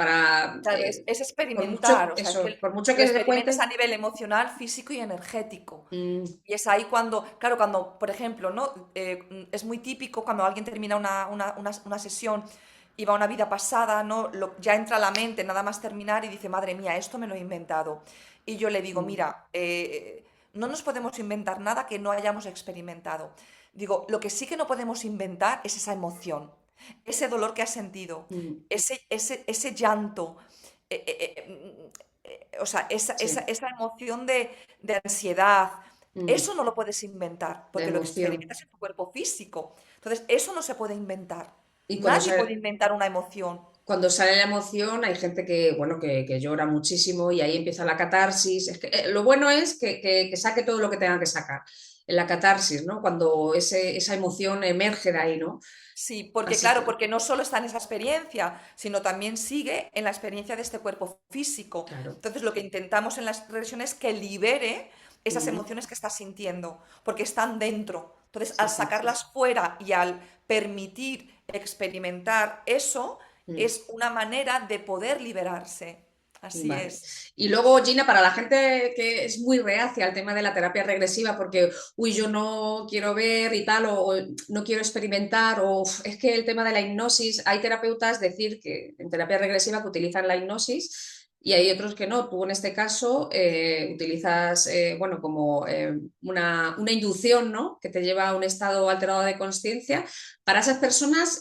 Claro, es por mucho, experimentar, o sea, es eso, que por mucho lo que se experimentas a cuente. nivel emocional, físico y energético. mm, Y es ahí cuando, claro, cuando, por ejemplo, ¿no? Es muy típico cuando alguien termina una sesión y va a una vida pasada, ¿no? Ya entra a la mente nada más terminar y dice, madre mía, esto me lo he inventado. Y yo le digo, mm, mira, no nos podemos inventar nada que no hayamos experimentado. Digo, lo que sí que no podemos inventar es esa emoción, ese dolor que has sentido, mm, ese llanto, eh, eh, o sea, sí, esa emoción de ansiedad, mm, eso no lo puedes inventar, la porque lo emoción. experimentas en tu cuerpo físico. Entonces, eso no se puede inventar. Y Nadie puede inventar una emoción. cuando sale la emoción, hay gente que, bueno, que llora muchísimo y ahí empieza la catarsis. Es que, lo bueno es que saque todo lo que tenga que sacar en la catarsis, ¿no? Cuando esa emoción emerge de ahí, ¿no? Sí, porque Así claro, que, porque no solo está en esa experiencia, sino también sigue en la experiencia de este cuerpo físico. claro. Entonces, lo que intentamos en las regresiones es que libere esas Mm, emociones que estás sintiendo, porque están dentro. Entonces, sí, al sí. sacarlas fuera y al permitir experimentar eso, Mm. es una manera de poder liberarse. Así Vale. es. Y luego, Gina, para la gente que es muy reacia al tema de la terapia regresiva, porque, uy, yo no quiero ver y tal, o no quiero experimentar, o "Uf, es que el tema de la hipnosis, hay terapeutas, decir que en terapia regresiva que utilizan la hipnosis y hay otros que no. Tú en este caso utilizas, bueno, como una inducción, ¿no? Que te lleva a un estado alterado de conciencia. Para esas personas,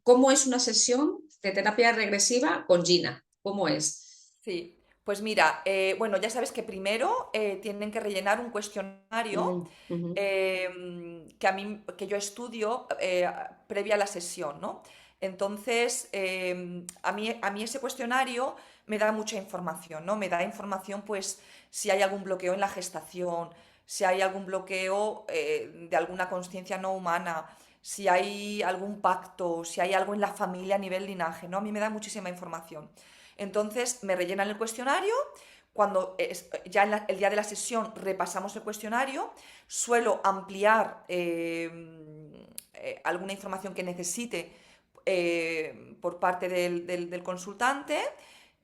¿cómo es una sesión de terapia regresiva con Gina? ¿Cómo es? Sí, pues mira, bueno, ya sabes que primero tienen que rellenar un cuestionario Mm, ujú, que yo estudio previa a la sesión, ¿no? Entonces, a mí ese cuestionario me da mucha información, ¿no? Me da información, pues, si hay algún bloqueo en la gestación, si hay algún bloqueo de alguna conciencia no humana, si hay algún pacto, si hay algo en la familia a nivel linaje, ¿no? A mí me da muchísima información. Entonces me rellenan el cuestionario, cuando ya en el día de la sesión repasamos el cuestionario, suelo ampliar alguna información que necesite por parte del consultante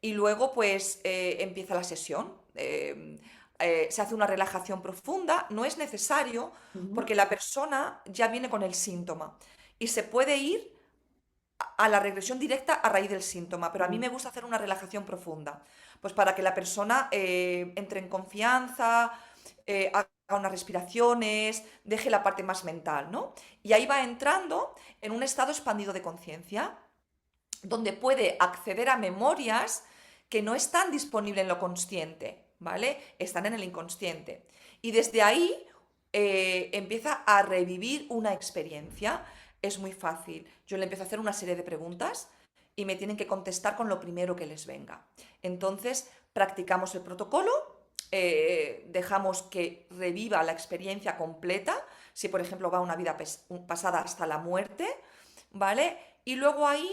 y luego pues empieza la sesión. Se hace una relajación profunda, no es necesario Ujú. porque la persona ya viene con el síntoma y se puede ir a la regresión directa a raíz del síntoma, pero a mí Mm. me gusta hacer una relajación profunda, pues para que la persona entre en confianza, haga unas respiraciones, deje la parte más mental, ¿no? Y ahí va entrando en un estado expandido de conciencia, donde puede acceder a memorias que no están disponibles en lo consciente, ¿vale? Están en el inconsciente. Y desde ahí empieza a revivir una experiencia. Es muy fácil. Yo le empiezo a hacer una serie de preguntas y me tienen que contestar con lo primero que les venga. Entonces, practicamos el protocolo, dejamos que reviva la experiencia completa, si por ejemplo va una vida pasada hasta la muerte, ¿vale? Y luego ahí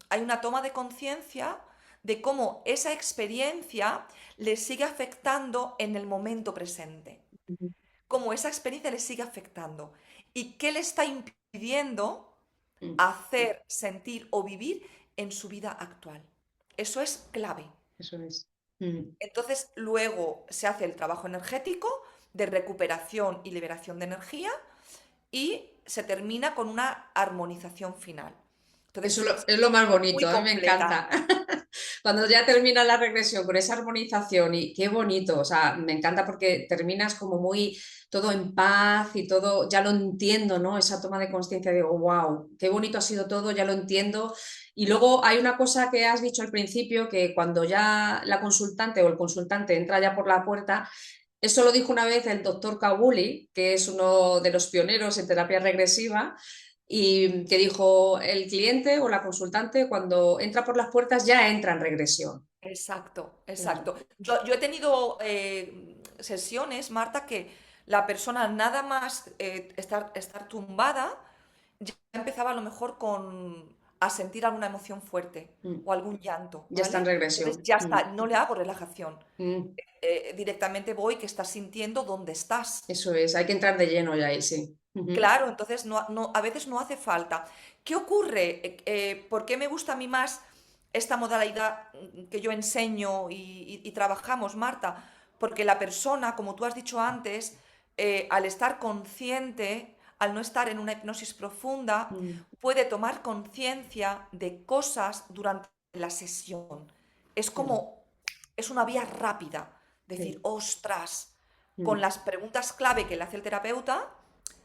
hay una toma de conciencia de cómo esa experiencia le sigue afectando en el momento presente, Ujú. cómo esa experiencia le sigue afectando y qué le está impidiendo Mm. hacer, sentir o vivir en su vida actual. Eso es clave. Eso es. Mm. Entonces, luego se hace el trabajo energético de recuperación y liberación de energía y se termina con una armonización final. Eso Entonces, es lo más muy bonito, a mí me completa. encanta. Cuando ya termina la regresión con esa armonización y qué bonito, o sea, me encanta porque terminas como muy todo en paz y todo, ya lo entiendo, ¿no? Esa toma de conciencia, digo, wow, qué bonito ha sido todo, ya lo entiendo. Y luego hay una cosa que has dicho al principio, que cuando ya la consultante o el consultante entra ya por la puerta, eso lo dijo una vez el doctor Kabuli, que es uno de los pioneros en terapia regresiva, y que dijo, el cliente o la consultante cuando entra por las puertas ya entra en regresión. Exacto, Claro. exacto. Yo he tenido sesiones, Marta, que la persona nada más estar tumbada, ya empezaba a lo mejor a sentir alguna emoción fuerte Mm. o algún llanto, Ya está en ¿vale? Entonces regresión. ya Mm. está, no le hago relajación. Mm. Directamente voy que estás sintiendo dónde estás. Eso es, hay que entrar de lleno ya ahí, sí. Ujú. Claro, entonces a veces no hace falta. ¿Qué ocurre? ¿Por qué me gusta a mí más esta modalidad que yo enseño y trabajamos, Marta? Porque la persona, como tú has dicho antes, al estar consciente, al no estar en una hipnosis profunda, Mm. puede tomar conciencia de cosas durante la sesión. Es Claro. como, es una vía rápida. Decir, Sí. ostras, con Mm. las preguntas clave que le hace el terapeuta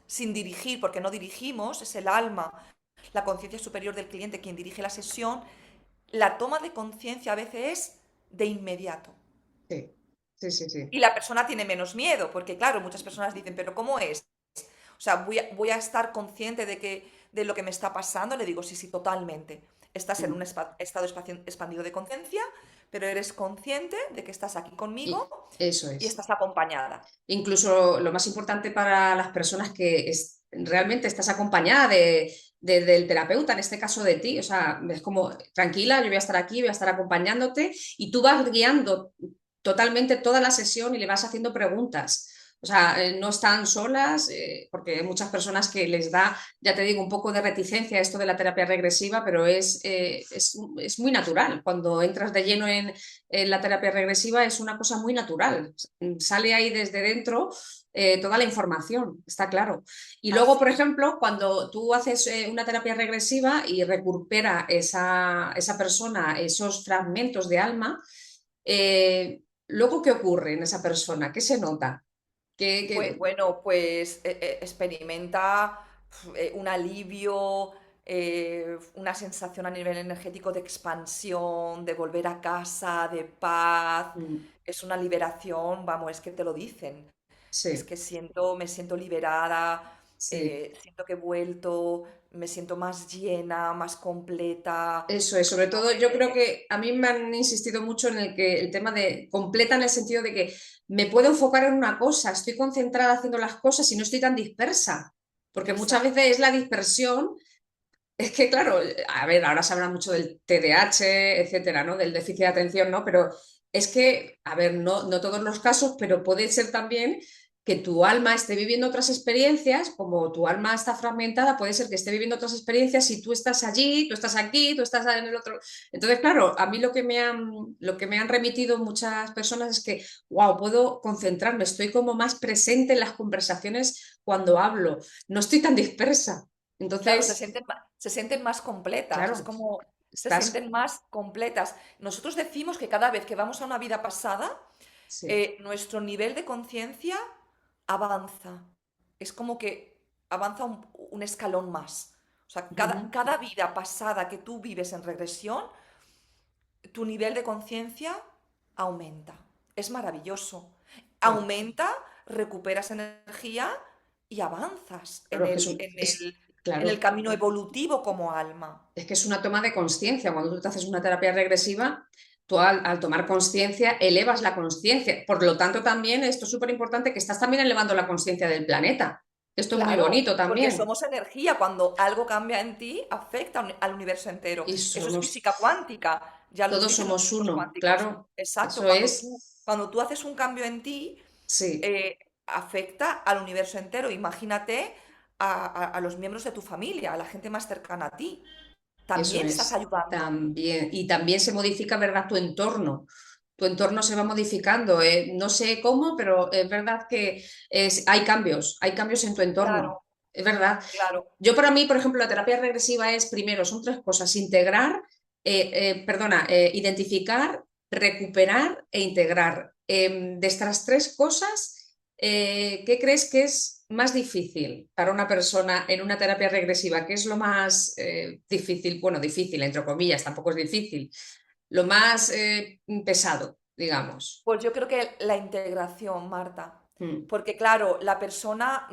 sin dirigir, porque no dirigimos, es el alma, la conciencia superior del cliente quien dirige la sesión, la toma de conciencia a veces es de inmediato. Sí, sí, sí, sí. Y la persona tiene menos miedo, porque claro, muchas personas dicen, pero ¿cómo es? O sea, voy a estar consciente de lo que me está pasando. Le digo, sí, sí, totalmente. Estás en Mm. un estado expandido de conciencia, pero eres consciente de que estás aquí Y conmigo eso y es. estás acompañada. Incluso lo más importante para las personas que realmente estás acompañada del terapeuta, en este caso de ti, o sea, es como, tranquila, yo voy a estar aquí, voy a estar acompañándote y tú vas guiando totalmente toda la sesión y le vas haciendo preguntas. O sea, no están solas, porque hay muchas personas que les da, ya te digo, un poco de reticencia a esto de la terapia regresiva, pero es muy natural. Cuando entras de lleno en la terapia regresiva es una cosa muy natural. Sale ahí desde dentro toda la información, está claro. Y luego, Así por ejemplo, cuando tú haces una terapia regresiva y recupera esa persona esos fragmentos de alma, luego, ¿qué ocurre en esa persona? ¿Qué se nota? pues ¿Qué? bueno, pues experimenta un alivio, una sensación a nivel energético de expansión, de volver a casa, de paz. Mm. Es una liberación, vamos, es que te lo dicen. Es Sí, que me siento liberada, sí. siento que he vuelto, me siento más llena, más completa. Eso es, sobre todo yo creo que a mí me han insistido mucho en el que el tema de completa en el sentido de que me puedo enfocar en una cosa, estoy concentrada haciendo las cosas y no estoy tan dispersa. porque muchas Exacto. veces es la dispersión. Es que, claro, a ver, ahora se habla mucho del TDAH, etcétera, ¿no? Del déficit de atención, ¿no? Pero es que, a ver, no todos los casos, pero puede ser también que tu alma esté viviendo otras experiencias, como tu alma está fragmentada, puede ser que esté viviendo otras experiencias y tú estás allí, tú estás aquí, tú estás en el otro. Entonces, claro, a mí lo que me han remitido muchas personas es que, wow, puedo concentrarme, estoy como más presente en las conversaciones cuando hablo, no estoy tan dispersa. Claro, Entonces, se sienten más completas, es claro, como se estás, sienten más completas. Nosotros decimos que cada vez que vamos a una vida pasada, sí. nuestro nivel de conciencia avanza. Es como que avanza un escalón más. O sea, cada, Ujú. cada vida pasada que tú vives en regresión, tu nivel de conciencia aumenta. Es maravilloso. Claro, Aumenta, recuperas energía y avanzas claro, es que en el claro, camino evolutivo como alma. es que es una toma de conciencia. Cuando tú te haces una terapia regresiva, tú al tomar conciencia elevas la conciencia. Por lo tanto, también esto es súper importante que estás también elevando la conciencia del planeta. Esto es muy Claro, bonito porque también. somos energía. Cuando algo cambia en ti, afecta al universo entero. Y Eso es somos, física cuántica. Ya los todos dicen los somos físicos uno, cuánticos. claro. Exacto, Eso es, cuando tú haces un cambio en ti, sí. afecta al universo entero. Imagínate a los miembros de tu familia, a la gente más cercana a ti. Eso También estás es, ayudando. también. Y también se modifica, ¿verdad? Tu entorno. Tu entorno se va modificando. No sé cómo, pero es verdad que hay cambios en tu entorno. Claro, Es verdad. claro. Yo para mí, por ejemplo, la terapia regresiva es, primero, son tres cosas: integrar, identificar, recuperar e integrar. De estas tres cosas, ¿qué crees que es más difícil para una persona en una terapia regresiva? ¿Qué es lo más difícil? Bueno, difícil, entre comillas, tampoco es difícil. Lo más pesado, digamos. Pues yo creo que la integración, Marta, Mm, porque claro, la persona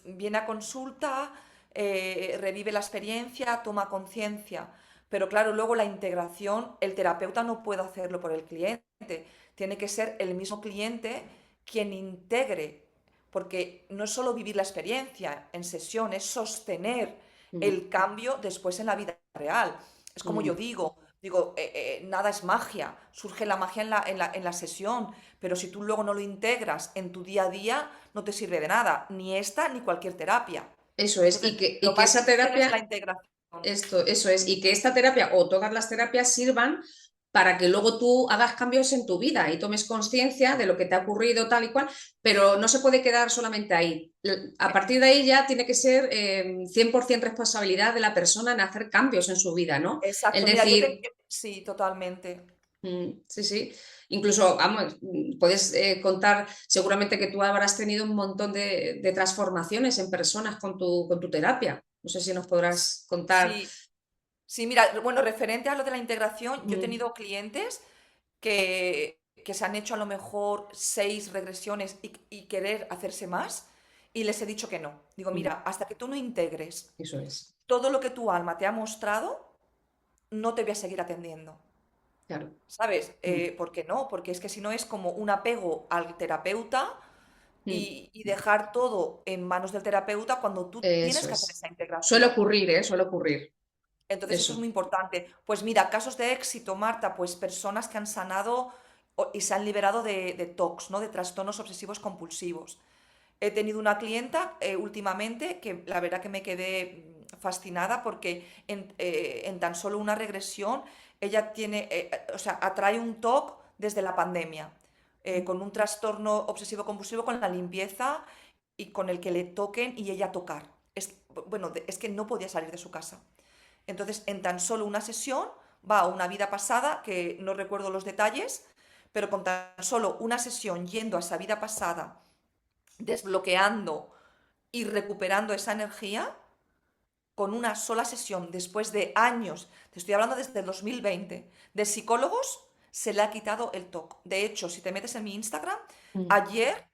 viene a consulta, revive la experiencia, toma conciencia, pero claro, luego la integración, el terapeuta no puede hacerlo por el cliente, tiene que ser el mismo cliente quien integre, porque no es solo vivir la experiencia en sesión, es sostener mm, el cambio después en la vida real. Es como yo mm. digo, nada es magia, surge la magia en la sesión, pero si tú luego no lo integras en tu día a día, no te sirve de nada, ni esta ni cualquier terapia. Eso es. Entonces, Y que, y lo que más esa difícil es la terapia integración. eso es, y que esta terapia o todas las terapias sirvan para que luego tú hagas cambios en tu vida y tomes conciencia de lo que te ha ocurrido tal y cual, pero no se puede quedar solamente ahí. A Eh, partir de ahí ya tiene que ser 100% responsabilidad de la persona en hacer cambios en su vida, ¿no? El Exacto, mira, decir, sí, totalmente. sí, sí. Incluso, vamos, puedes contar, seguramente que tú habrás tenido un montón de transformaciones en personas con tu terapia. No sé si nos podrás contar. Sí, sí, mira, bueno, referente a lo de la integración, yo he Mm, tenido clientes que se han hecho a lo mejor 6 regresiones y querer hacerse más, y les he dicho que no. Digo, mm, mira, hasta que tú no integres eso es, todo lo que tu alma te ha mostrado, no te voy a seguir atendiendo. claro. ¿Sabes? Mm, ¿Por qué no? Porque es que si no es como un apego al terapeuta mm, y dejar todo en manos del terapeuta cuando tú tienes eso que hacer es. esa Suele integración. ocurrir, ¿eh? Suele ocurrir. Entonces eso es Eso. muy importante. Pues mira, casos de éxito, Marta, pues personas que han sanado y se han liberado de TOCs, ¿no? De trastornos obsesivos compulsivos. He tenido una clienta últimamente que la verdad que me quedé fascinada porque en tan solo una regresión ella tiene, o sea, atrae un TOC desde la pandemia, con un trastorno obsesivo compulsivo con la limpieza y con el que le toquen y ella tocar. Bueno, es que no podía salir de su casa. Entonces, en tan solo una sesión va a una vida pasada, que no recuerdo los detalles, pero con tan solo una sesión yendo a esa vida pasada, desbloqueando y recuperando esa energía, con una sola sesión, después de años, te estoy hablando desde el 2020, de psicólogos, se le ha quitado el TOC. De hecho, si te metes en mi Instagram, Mm, ayer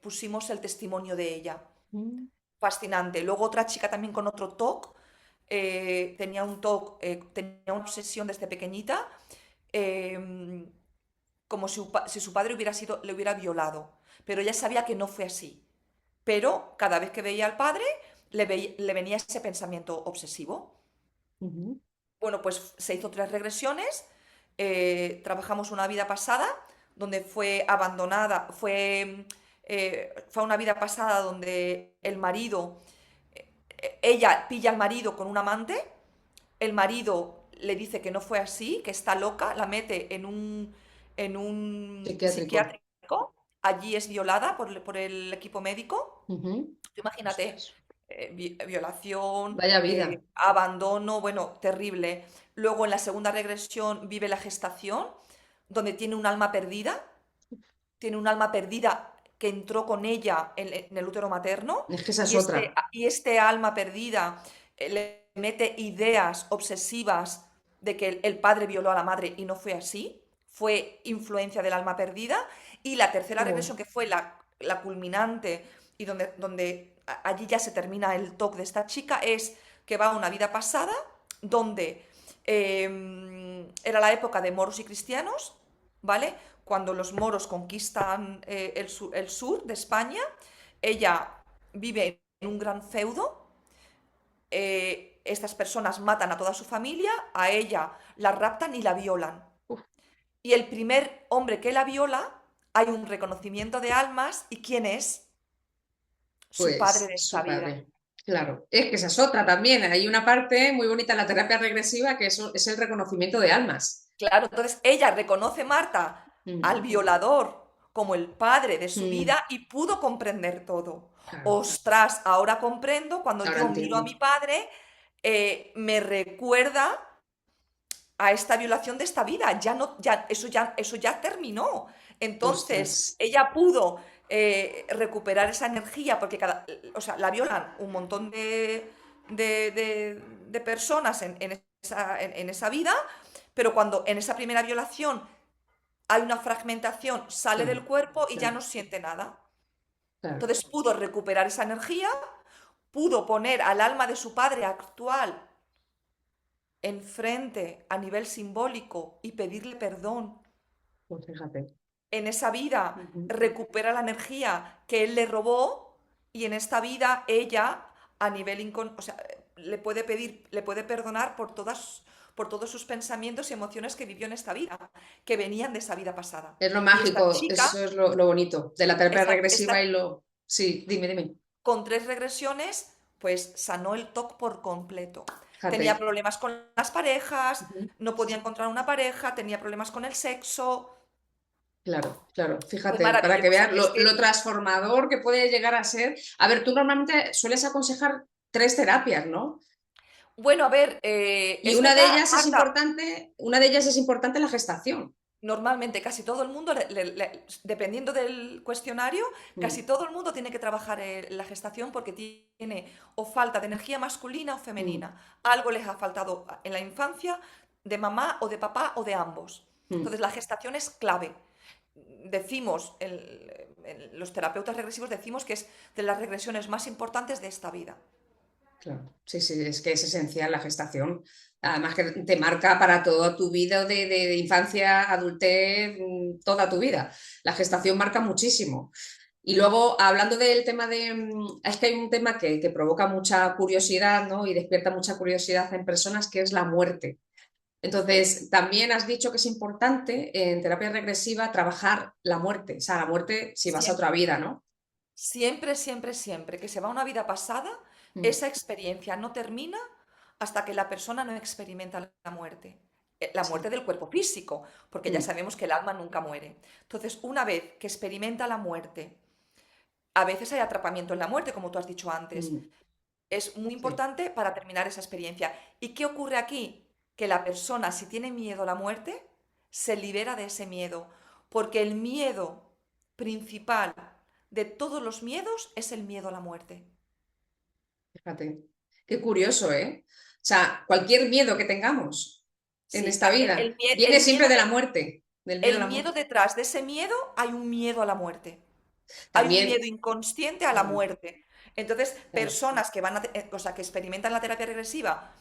pusimos el testimonio de ella. mm, Fascinante. Luego otra chica también con otro TOC, tenía un TOC, tenía una obsesión desde pequeñita, eh, como si su padre le hubiera violado. Pero ella sabía que no fue así. Pero cada vez que veía al padre, le venía ese pensamiento obsesivo. Ujú. Bueno, pues se hizo 3 regresiones, trabajamos una vida pasada donde fue abandonada, fue una vida pasada donde el marido, ella pilla al marido con un amante, el marido le dice que no fue así, que está loca, la mete en un Psiquiátrico. psiquiátrico, allí es violada por el equipo médico. Ujú. Tú imagínate, Ostras. violación, Vaya vida. abandono, bueno, terrible. Luego en la segunda regresión vive la gestación, donde tiene un alma perdida que entró con ella en el útero materno, Es que esa es y este, otra. y este alma perdida le mete ideas obsesivas de que el padre violó a la madre y no fue así, fue influencia del alma perdida. Y la tercera Oh, regresión, que fue la culminante y donde allí ya se termina el toque de esta chica, es que va a una vida pasada donde era la época de moros y cristianos, ¿vale? Cuando los moros conquistan el sur de España, ella vive en un gran feudo, estas personas matan a toda su familia, a ella la raptan y la violan. uf, Y el primer hombre que la viola, hay un reconocimiento de almas, ¿y quién es? Su padre pues de esta su vida. padre. Claro. Es que esa es otra también. Hay una parte muy bonita en la terapia regresiva que eso es el reconocimiento de almas. Claro, entonces ella reconoce, Marta, al Mm, violador como el padre de su mm, vida y pudo comprender todo. claro. Ostras, ahora comprendo, cuando Ahora yo miro a entiendo. mi padre, me recuerda a esta violación de esta vida. Ya no, eso ya terminó. Ostras. Entonces, ella pudo recuperar esa energía, porque o sea, la violan un montón de personas en esa vida, pero cuando en esa primera violación hay una fragmentación, sale Claro, del cuerpo y ya claro, no siente nada. claro. Entonces pudo recuperar esa energía, pudo poner al alma de su padre actual enfrente a nivel simbólico y pedirle perdón. Pues fíjate. En esa vida Ujú. recupera la energía que él le robó, y en esta vida ella a nivel o sea, le puede perdonar por todos sus pensamientos y emociones que vivió en esta vida, que venían de esa vida pasada. Es lo Y esta mágico, eso chica, es lo bonito de la terapia regresiva esta y lo... Sí, dime, dime. con 3 regresiones, pues sanó el TOC por completo. Tenía Fíjate. problemas con las parejas, Ujú. no podía encontrar una pareja, tenía problemas con el sexo. Claro, claro, Fue fíjate, para que maravilloso. veas Es lo que, transformador que puede llegar a ser. A ver, tú normalmente sueles aconsejar 3 terapias, ¿no? bueno, a ver, Y es verdad, Marta, una de ellas es importante la gestación. normalmente casi todo el mundo, dependiendo del cuestionario, casi Mm, todo el mundo tiene que trabajar la gestación porque tiene o falta de energía masculina o mm, femenina. Algo les ha faltado en la infancia, de mamá o de papá o de ambos. mm. Entonces la gestación es clave. Decimos, los terapeutas regresivos decimos que es de las regresiones más importantes de esta vida. Claro, sí, sí, es que es esencial la gestación. Además que te marca para toda tu vida de infancia, adultez, toda tu vida. La gestación marca muchísimo. Y luego, hablando del tema de... Es que hay un tema que provoca mucha curiosidad, ¿no? Y despierta mucha curiosidad en personas, que es la muerte. Entonces, también has dicho que es importante en terapia regresiva trabajar la muerte, o sea, la muerte si vas a otra Siempre. vida, ¿no? Siempre, siempre, siempre que se va a una vida pasada, Mm, esa experiencia no termina hasta que la persona no experimenta la muerte. La sí. muerte del cuerpo físico, porque ya Mm, sabemos que el alma nunca muere. Entonces, una vez que experimenta la muerte, a veces hay atrapamiento en la muerte, como tú has dicho antes. mm, Es muy sí, importante para terminar esa experiencia. ¿Y qué ocurre aquí? Que la persona, si tiene miedo a la muerte, se libera de ese miedo, porque el miedo principal de todos los miedos es el miedo a la muerte. fíjate. Qué curioso, ¿eh? O sea, cualquier miedo que tengamos en Sí, esta vida viene el siempre miedo de la muerte, del miedo a el la miedo muerte. detrás de ese miedo hay un miedo a la muerte. Hay un También, miedo inconsciente a la mm, muerte. Entonces, claro, personas que o sea, que experimentan la terapia regresiva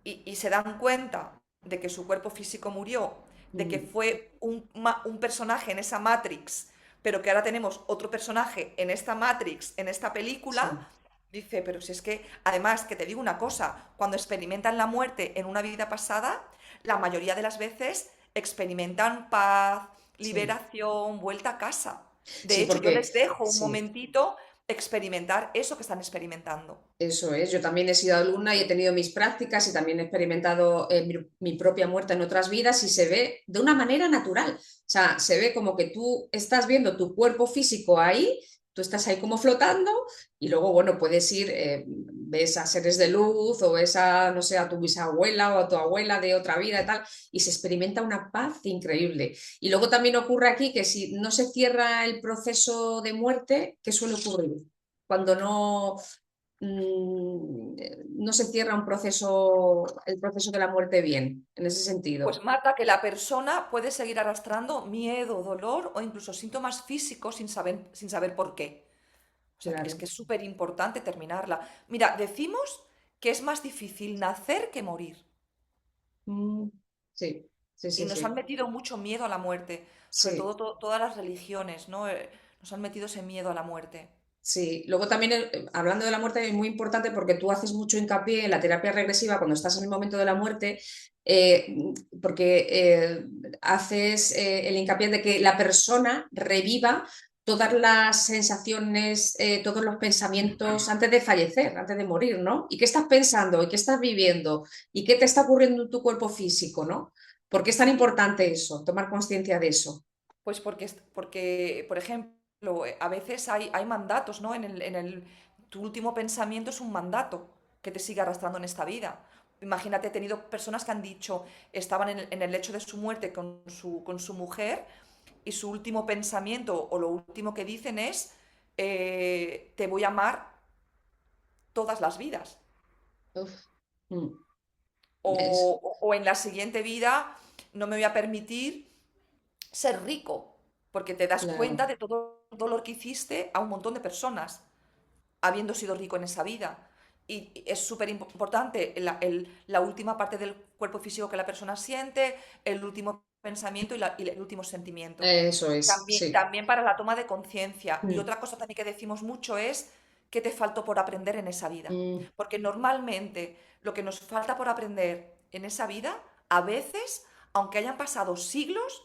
y se dan cuenta de que su cuerpo físico murió, de que mm, fue un personaje en esa Matrix, pero que ahora tenemos otro personaje en esta Matrix, en esta película, sí. Dice, pero si es que, además, que te digo una cosa, cuando experimentan la muerte en una vida pasada, la mayoría de las veces experimentan paz, Sí, liberación, vuelta a casa. De sí, hecho, yo porque les dejo un sí. momentito experimentar eso que están experimentando. Eso es, yo también he sido alumna y he tenido mis prácticas y también he experimentado mi propia muerte en otras vidas y se ve de una manera natural. O sea, se ve como que tú estás viendo tu cuerpo físico ahí, tú estás ahí como flotando y luego, bueno, puedes ir, ves a seres de luz o ves a, no sé, a tu bisabuela o a tu abuela de otra vida y tal, y se experimenta una paz increíble. Y luego también ocurre aquí que si no se cierra el proceso de muerte, ¿qué suele ocurrir? Cuando no se cierra el proceso de la muerte bien, en ese Pues sentido. Marta, que la persona puede seguir arrastrando miedo, dolor o incluso síntomas físicos sin saber por qué. O sea, es Claro. que es súper importante terminarla. Mira, decimos que es más difícil nacer que morir. Mm, sí, sí, Y sí, nos han sí. metido mucho miedo a la muerte, sobre Sí, todo todas las religiones, ¿no? Nos han metido ese miedo a la muerte. sí. Luego también, hablando de la muerte, es muy importante porque tú haces mucho hincapié en la terapia regresiva cuando estás en el momento de la muerte, eh, porque haces el hincapié de que la persona reviva todas las sensaciones, todos los pensamientos antes de fallecer, antes de morir, ¿no? ¿Y qué estás pensando? ¿Y qué estás viviendo? ¿Y qué te está ocurriendo en tu cuerpo físico, ¿no? ¿Por qué es tan Sí, importante eso, tomar conciencia de eso? pues porque, por ejemplo, a veces hay mandatos, ¿no? Tu último pensamiento es un mandato que te sigue arrastrando en esta vida. Imagínate, he tenido personas que han dicho, estaban en el lecho de su muerte con su mujer y su último pensamiento o lo último que dicen es, te voy a amar todas las vidas. Uf, mm, es, O en la siguiente vida no me voy a permitir ser rico, porque te das cuenta claro. de todo el dolor que hiciste a un montón de personas, habiendo sido rico en esa vida. Y es súper importante la última parte del cuerpo físico que la persona siente, el último pensamiento y el último sentimiento. Eso es, También, sí. también para la toma de conciencia. Y Mm, otra cosa también que decimos mucho es qué te faltó por aprender en esa vida. mm. Porque normalmente lo que nos falta por aprender en esa vida, a veces, aunque hayan pasado siglos,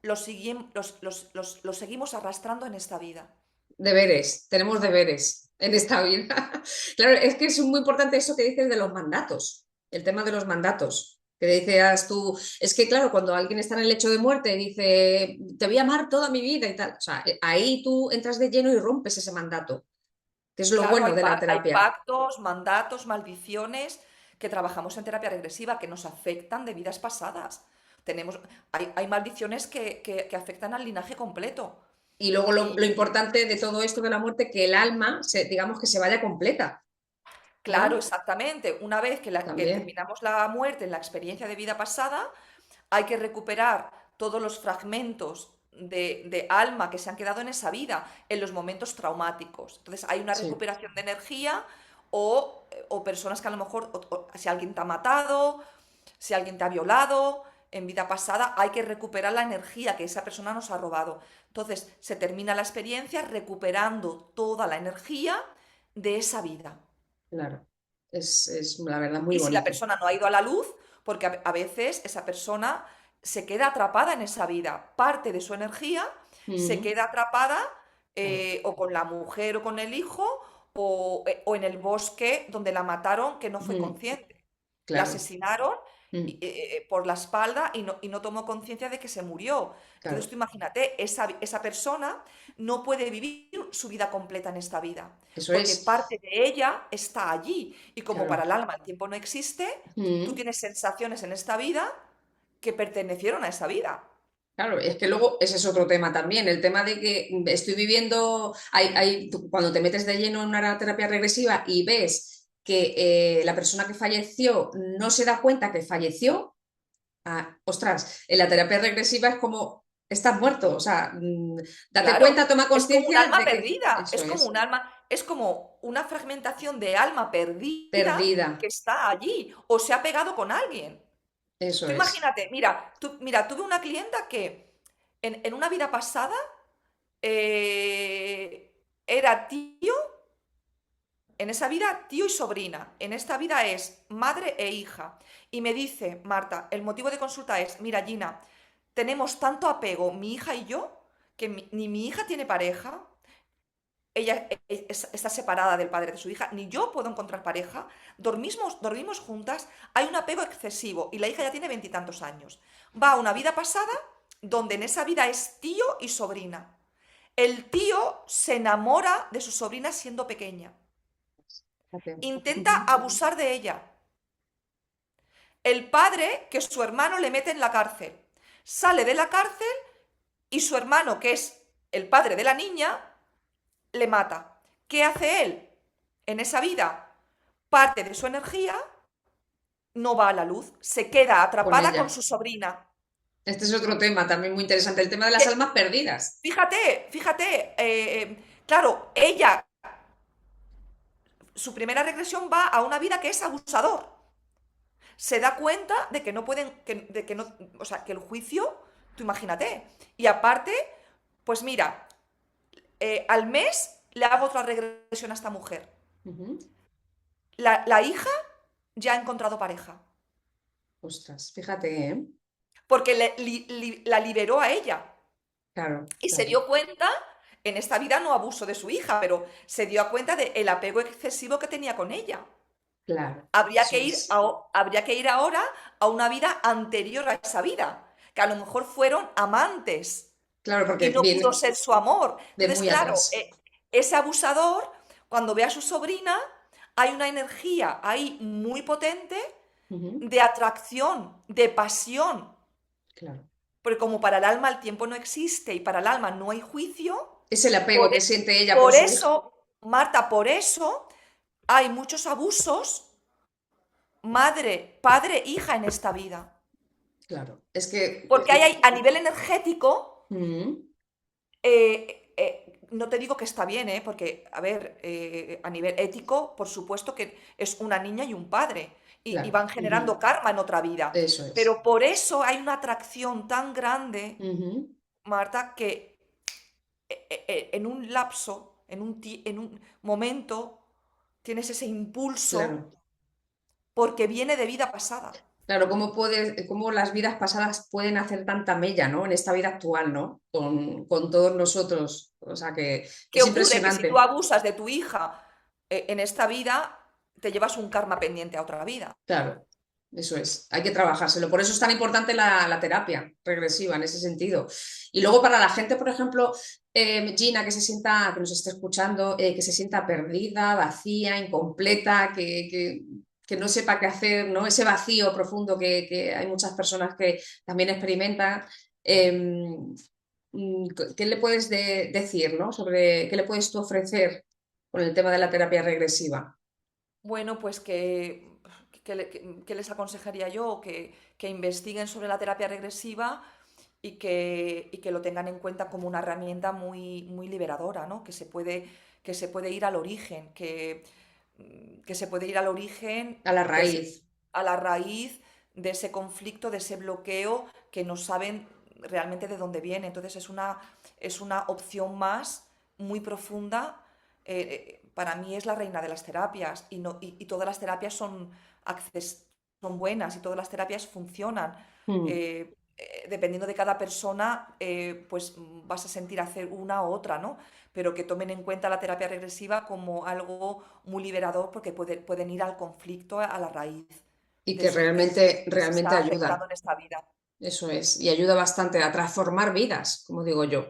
lo seguimos arrastrando en esta vida. Deberes, tenemos deberes en esta vida. Claro, es que es muy importante eso que dices de los mandatos, el tema de los mandatos. Que decías tú, es que claro, cuando alguien está en el lecho de muerte y dice, te voy a amar toda mi vida y tal, o sea, ahí tú entras de lleno y rompes ese mandato, que es lo Claro, bueno hay, de la hay terapia. pactos, mandatos, maldiciones que trabajamos en terapia regresiva que nos afectan de vidas pasadas. Hay maldiciones que afectan al linaje completo. Y luego lo Y importante de todo esto de la muerte, que el alma, digamos que se vaya completa, claro, ¿no? exactamente. Una vez que También. terminamos la muerte en la experiencia de vida pasada, hay que recuperar todos los fragmentos de alma que se han quedado en esa vida, en los momentos traumáticos. Entonces hay una Sí, recuperación de energía o personas que a lo mejor, si alguien te ha matado, si alguien te ha violado en vida pasada, hay que recuperar la energía que esa persona nos ha robado. Entonces se termina la experiencia recuperando toda la energía de esa vida. claro. Es la verdad muy Y si la bonito. persona no ha ido a la luz, porque a veces esa persona se queda atrapada en esa vida, parte de su energía se Mm, queda atrapada claro, o con la mujer o con el hijo o en el bosque donde la mataron que no fue mm, consciente. La claro, asesinaron mm, por la espalda y no tomó conciencia de que se murió. Entonces claro. tú imagínate, esa persona no puede vivir su vida completa en esta vida, Eso porque es, parte de ella está allí. Y como para claro. el alma el tiempo no existe, tú Mm, tienes sensaciones en esta vida que pertenecieron a esa vida. claro, es que luego ese es otro tema también, el tema de que estoy viviendo, cuando te metes de lleno en una terapia regresiva y ves que la persona que falleció no se da cuenta que falleció, ostras, en la terapia regresiva es como, estás muerto, o sea, date Claro, cuenta, toma es como un conciencia alma de que perdida, eso es, es como una fragmentación de alma perdida que perdida, está allí o se ha pegado con alguien. eso Tú es. imagínate, mira, tuve una clienta que en una vida pasada era tío, en esa vida tío y sobrina, en esta vida es madre e hija. Y me dice, Marta, el motivo de consulta es, mira, Gina, tenemos tanto apego, mi hija y yo, que ni mi hija tiene pareja, ella está separada del padre de su hija, ni yo puedo encontrar pareja, dormimos juntas, hay un apego excesivo y la hija ya tiene veintitantos años. Va a una vida pasada donde en esa vida es tío y sobrina. El tío se enamora de su sobrina siendo pequeña, Fíjate. intenta Ujú. abusar de ella. El padre, que su hermano le mete en la cárcel, sale de la cárcel y su hermano, que es el padre de la niña, le mata. ¿Qué hace él? En esa vida, parte de su energía no va a la luz, se queda Con atrapada con ella. su sobrina. Este es otro tema también muy interesante, el tema de las Que, almas perdidas. fíjate, claro, ella, su primera regresión va a una vida que es abusador. Se da cuenta de que no pueden, de que no, o sea, que el juicio, tú imagínate. Y aparte, pues mira, al mes le hago otra regresión a esta mujer. Ujú. La hija ya ha encontrado pareja, Ostras, fíjate, ¿eh? porque la liberó a ella Claro, y se claro, dio cuenta, en esta vida no abuso de su hija, pero se dio cuenta del apego excesivo que tenía con ella. claro. Habría Eso que ir, es. habría que ir ahora a una vida anterior a esa vida, que a lo mejor fueron amantes Claro, y porque no pudo viene ser su amor. de Entonces, muy claro, atrás. ese abusador, cuando ve a su sobrina, hay una energía ahí muy potente Ujú. de atracción, de pasión, Claro. porque como para el alma el tiempo no existe y para el alma no hay juicio, Es el apego por, que siente ella por por su hija. eso, Marta, por eso hay muchos abusos, madre, padre, hija en esta vida. Claro. Es que Porque hay a nivel energético, ujú. no te digo que está bien, porque, a ver, a nivel ético, por supuesto que es una niña y un padre, y Claro. van generando Ujú. karma en otra vida. Eso es. Pero por eso hay una atracción tan grande, Ujú. Marta, que en un lapso, en un momento, tienes ese impulso Claro. porque viene de vida pasada. Claro, cómo las vidas pasadas pueden hacer tanta mella, ¿no? En esta vida actual, ¿no? Con todos nosotros. O sea que ¿Qué es ocurre? Que si tú impresionante. abusas de tu hija en esta vida, te llevas un karma pendiente a otra vida. Claro, eso es. Hay que trabajárselo. Por eso es tan importante la terapia regresiva en ese sentido. Y luego para la gente, por ejemplo, Gina, que se sienta, que nos esté escuchando, que se sienta perdida, vacía, incompleta, que no sepa qué hacer, ¿no? Ese vacío profundo que hay muchas personas que también experimentan. eh, ¿Qué le puedes decir, ¿no? Sobre qué le puedes tú ofrecer con el tema de la terapia regresiva? Bueno, pues que les aconsejaría yo que investiguen sobre la terapia regresiva y que lo tengan en cuenta como una herramienta muy, muy liberadora, ¿no? Que se puede ir al origen, que se puede ir al origen, A la que es raíz. a la raíz de ese conflicto, de ese bloqueo que no saben realmente de dónde viene. Entonces es una opción más muy profunda. Para mí es la reina de las terapias y, no, y todas las terapias son buenas y todas las terapias funcionan. Mm. Dependiendo de cada persona, pues vas a sentir hacer una u otra, ¿no? Pero que tomen en cuenta la terapia regresiva como algo muy liberador porque pueden ir al conflicto, a la raíz Y de que eso que les realmente está afectando ayuda. en esta vida. Eso es. Y ayuda bastante a transformar vidas, como digo yo.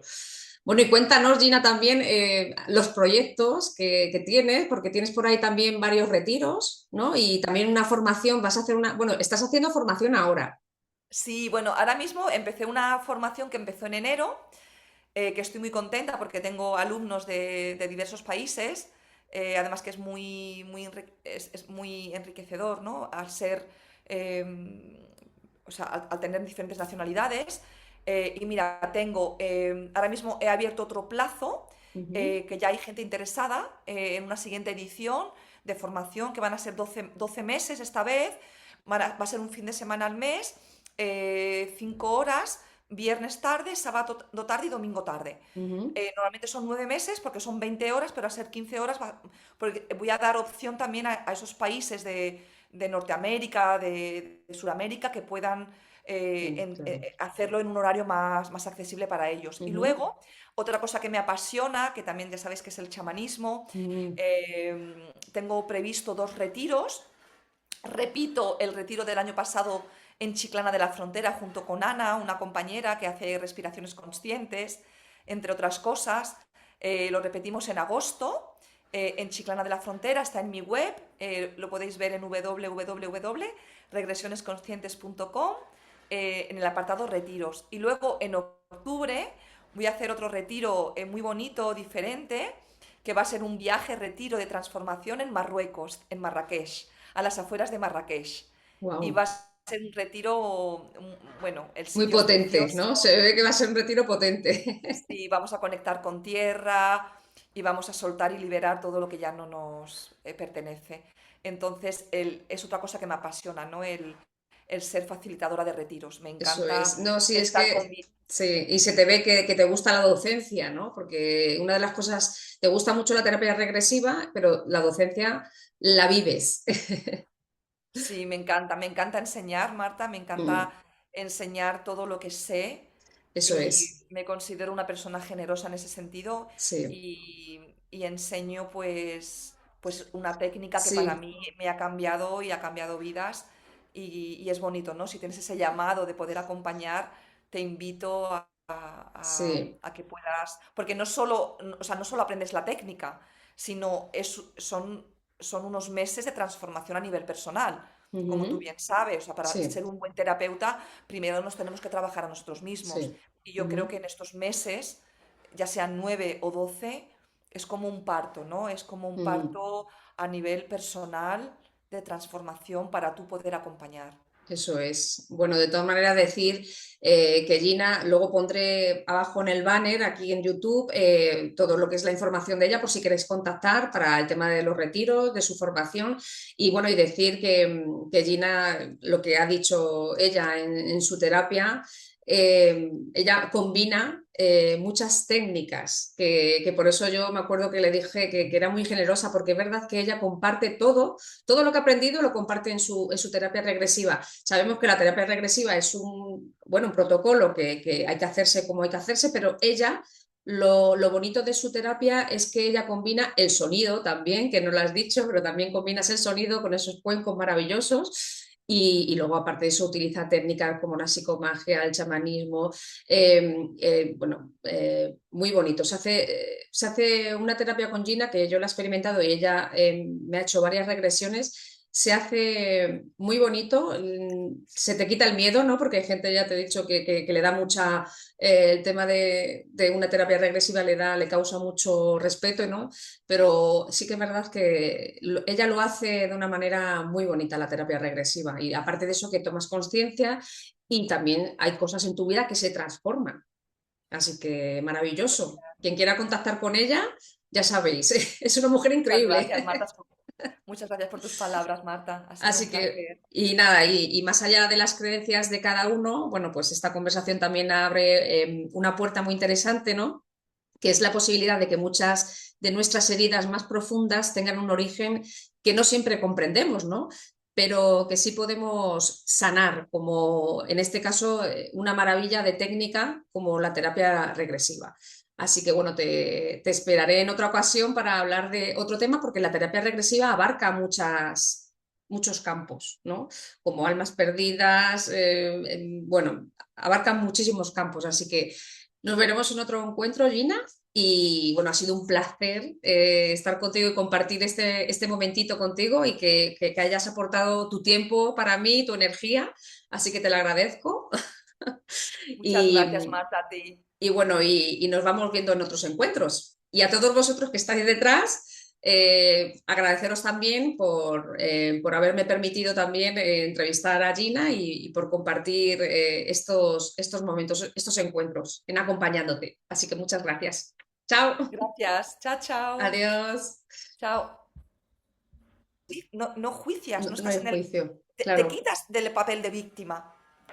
Bueno, y cuéntanos, Gina, también los proyectos que tienes, porque tienes por ahí también varios retiros, ¿no? Y también una formación, vas a hacer una, bueno, estás haciendo formación ahora. Sí, bueno, ahora mismo empecé una formación que empezó en enero, que estoy muy contenta porque tengo alumnos de diversos países, además que es es muy enriquecedor, ¿no? Al ser, o sea, al tener diferentes nacionalidades. Y mira, ahora mismo he abierto otro plazo, Ujú. que ya hay gente interesada en una siguiente edición de formación, que van a ser 12 meses esta vez, va a ser un fin de semana al mes, 5 horas, viernes tarde, sábado tarde y domingo tarde. Ujú, Normalmente son 9 meses porque son 20 horas, pero a ser 15 horas, porque voy a dar opción también a esos países de Norteamérica, de Sudamérica, que puedan sí, claro. hacerlo en un horario más accesible para ellos. Y Ujú, luego, otra cosa que me apasiona, que también ya sabes que es el chamanismo, ujú, tengo previsto 2 retiros. Repito el retiro del año pasado en Chiclana de la Frontera junto con Ana, una compañera que hace respiraciones conscientes, entre otras cosas. Lo repetimos en agosto en Chiclana de la Frontera, está en mi web, lo podéis ver en www.regresionesconscientes.com en el apartado retiros. Y luego en octubre voy a hacer otro retiro muy bonito, diferente, que va a ser un viaje retiro de transformación en Marruecos, en Marrakech, a las afueras de Marrakech. Y wow. va a ser un retiro, bueno, el Muy sitio es potente, precioso, ¿no? Se ve que va a ser un retiro potente. sí, vamos a conectar con tierra y vamos a soltar y liberar todo lo que ya no nos pertenece. Entonces, es otra cosa que me apasiona, ¿no? El ser facilitadora de retiros. Me Eso es. encanta No, sí, es estar con que mi... sí, y se te ve que te gusta la docencia, ¿no? Porque una de las cosas, te gusta mucho la terapia regresiva, pero la docencia la vives. Sí, me encanta enseñar, Marta, me Mm, encanta enseñar todo lo que sé eso y es, me considero una persona generosa en ese sentido sí, y enseño pues una técnica que para sí, mí me ha cambiado y ha cambiado vidas y es bonito, ¿no? Si tienes ese llamado de poder acompañar, te invito sí, a que puedas, porque no solo, o sea, no solo aprendes la técnica, sino son unos meses de transformación a nivel personal. Como tú ujú, bien sabes, o sea, para sí, ser un buen terapeuta, primero nos tenemos que trabajar a nosotros mismos. sí, Y yo creo ujú, que en estos meses, ya sean 9 o 12, es como un parto, ¿no? Es como un mm. parto a nivel personal de transformación para tú poder acompañar. Eso es. Bueno, de todas maneras decir que Gina, luego pondré abajo en el banner, aquí en YouTube, todo lo que es la información de ella por si queréis contactar para el tema de los retiros, de su formación. Y bueno, y decir que Gina, lo que ha dicho ella en su terapia, ella combina muchas técnicas, que por eso yo me acuerdo que le dije que era muy generosa, porque es verdad que ella comparte todo lo que ha aprendido lo comparte en su terapia regresiva. Sabemos que la terapia regresiva es bueno, un protocolo que hay que hacerse como hay que hacerse, pero ella, lo bonito de su terapia es que ella combina el sonido también, que no lo has dicho, pero también combinas el sonido con esos cuencos maravillosos. Y luego, aparte de eso, utiliza técnicas como la psicomagia, el chamanismo, bueno, muy bonito. Se hace una terapia con Gina que yo la he experimentado y ella me ha hecho varias regresiones. Se hace muy bonito, se te quita el miedo, ¿no? Porque hay gente, ya te he dicho, que le da mucha, el tema de una terapia regresiva le causa mucho respeto, ¿no? Pero sí que es verdad que ella lo hace de una manera muy bonita, la terapia regresiva. Y aparte de eso, que tomas conciencia y también hay cosas en tu vida que se transforman. Así que maravilloso. Quien quiera contactar con ella, ya sabéis, es una mujer Muchas increíble. gracias, Marta. Muchas gracias por tus palabras, Marta. Ha sido un Así que, placer. y nada, y más allá de las creencias de cada uno, bueno, pues esta conversación también abre una puerta muy interesante, ¿no? Que es la posibilidad de que muchas de nuestras heridas más profundas tengan un origen que no siempre comprendemos, ¿no? Pero que sí podemos sanar, como en este caso una maravilla de técnica como la terapia regresiva. Así que bueno, te esperaré en otra ocasión para hablar de otro tema, porque la terapia regresiva abarca muchos campos, ¿no? Como almas perdidas, bueno, abarca muchísimos campos. Así que nos veremos en otro encuentro, Gina. Y bueno, ha sido un placer estar contigo y compartir este momentito contigo y que hayas aportado tu tiempo para mí, tu energía. Así que te lo agradezco. Muchas gracias, Y, Marta, a ti. y bueno, y nos vamos viendo en otros encuentros. Y a todos vosotros que estáis detrás, agradeceros también por haberme permitido también entrevistar a Gina y por compartir estos momentos, estos encuentros, en acompañándote. Así que muchas gracias. Chao. Gracias. Chao, chao. Adiós. Chao. No, no juicias, No, no no estás hay en el... juicio, Te claro. quitas del papel de víctima.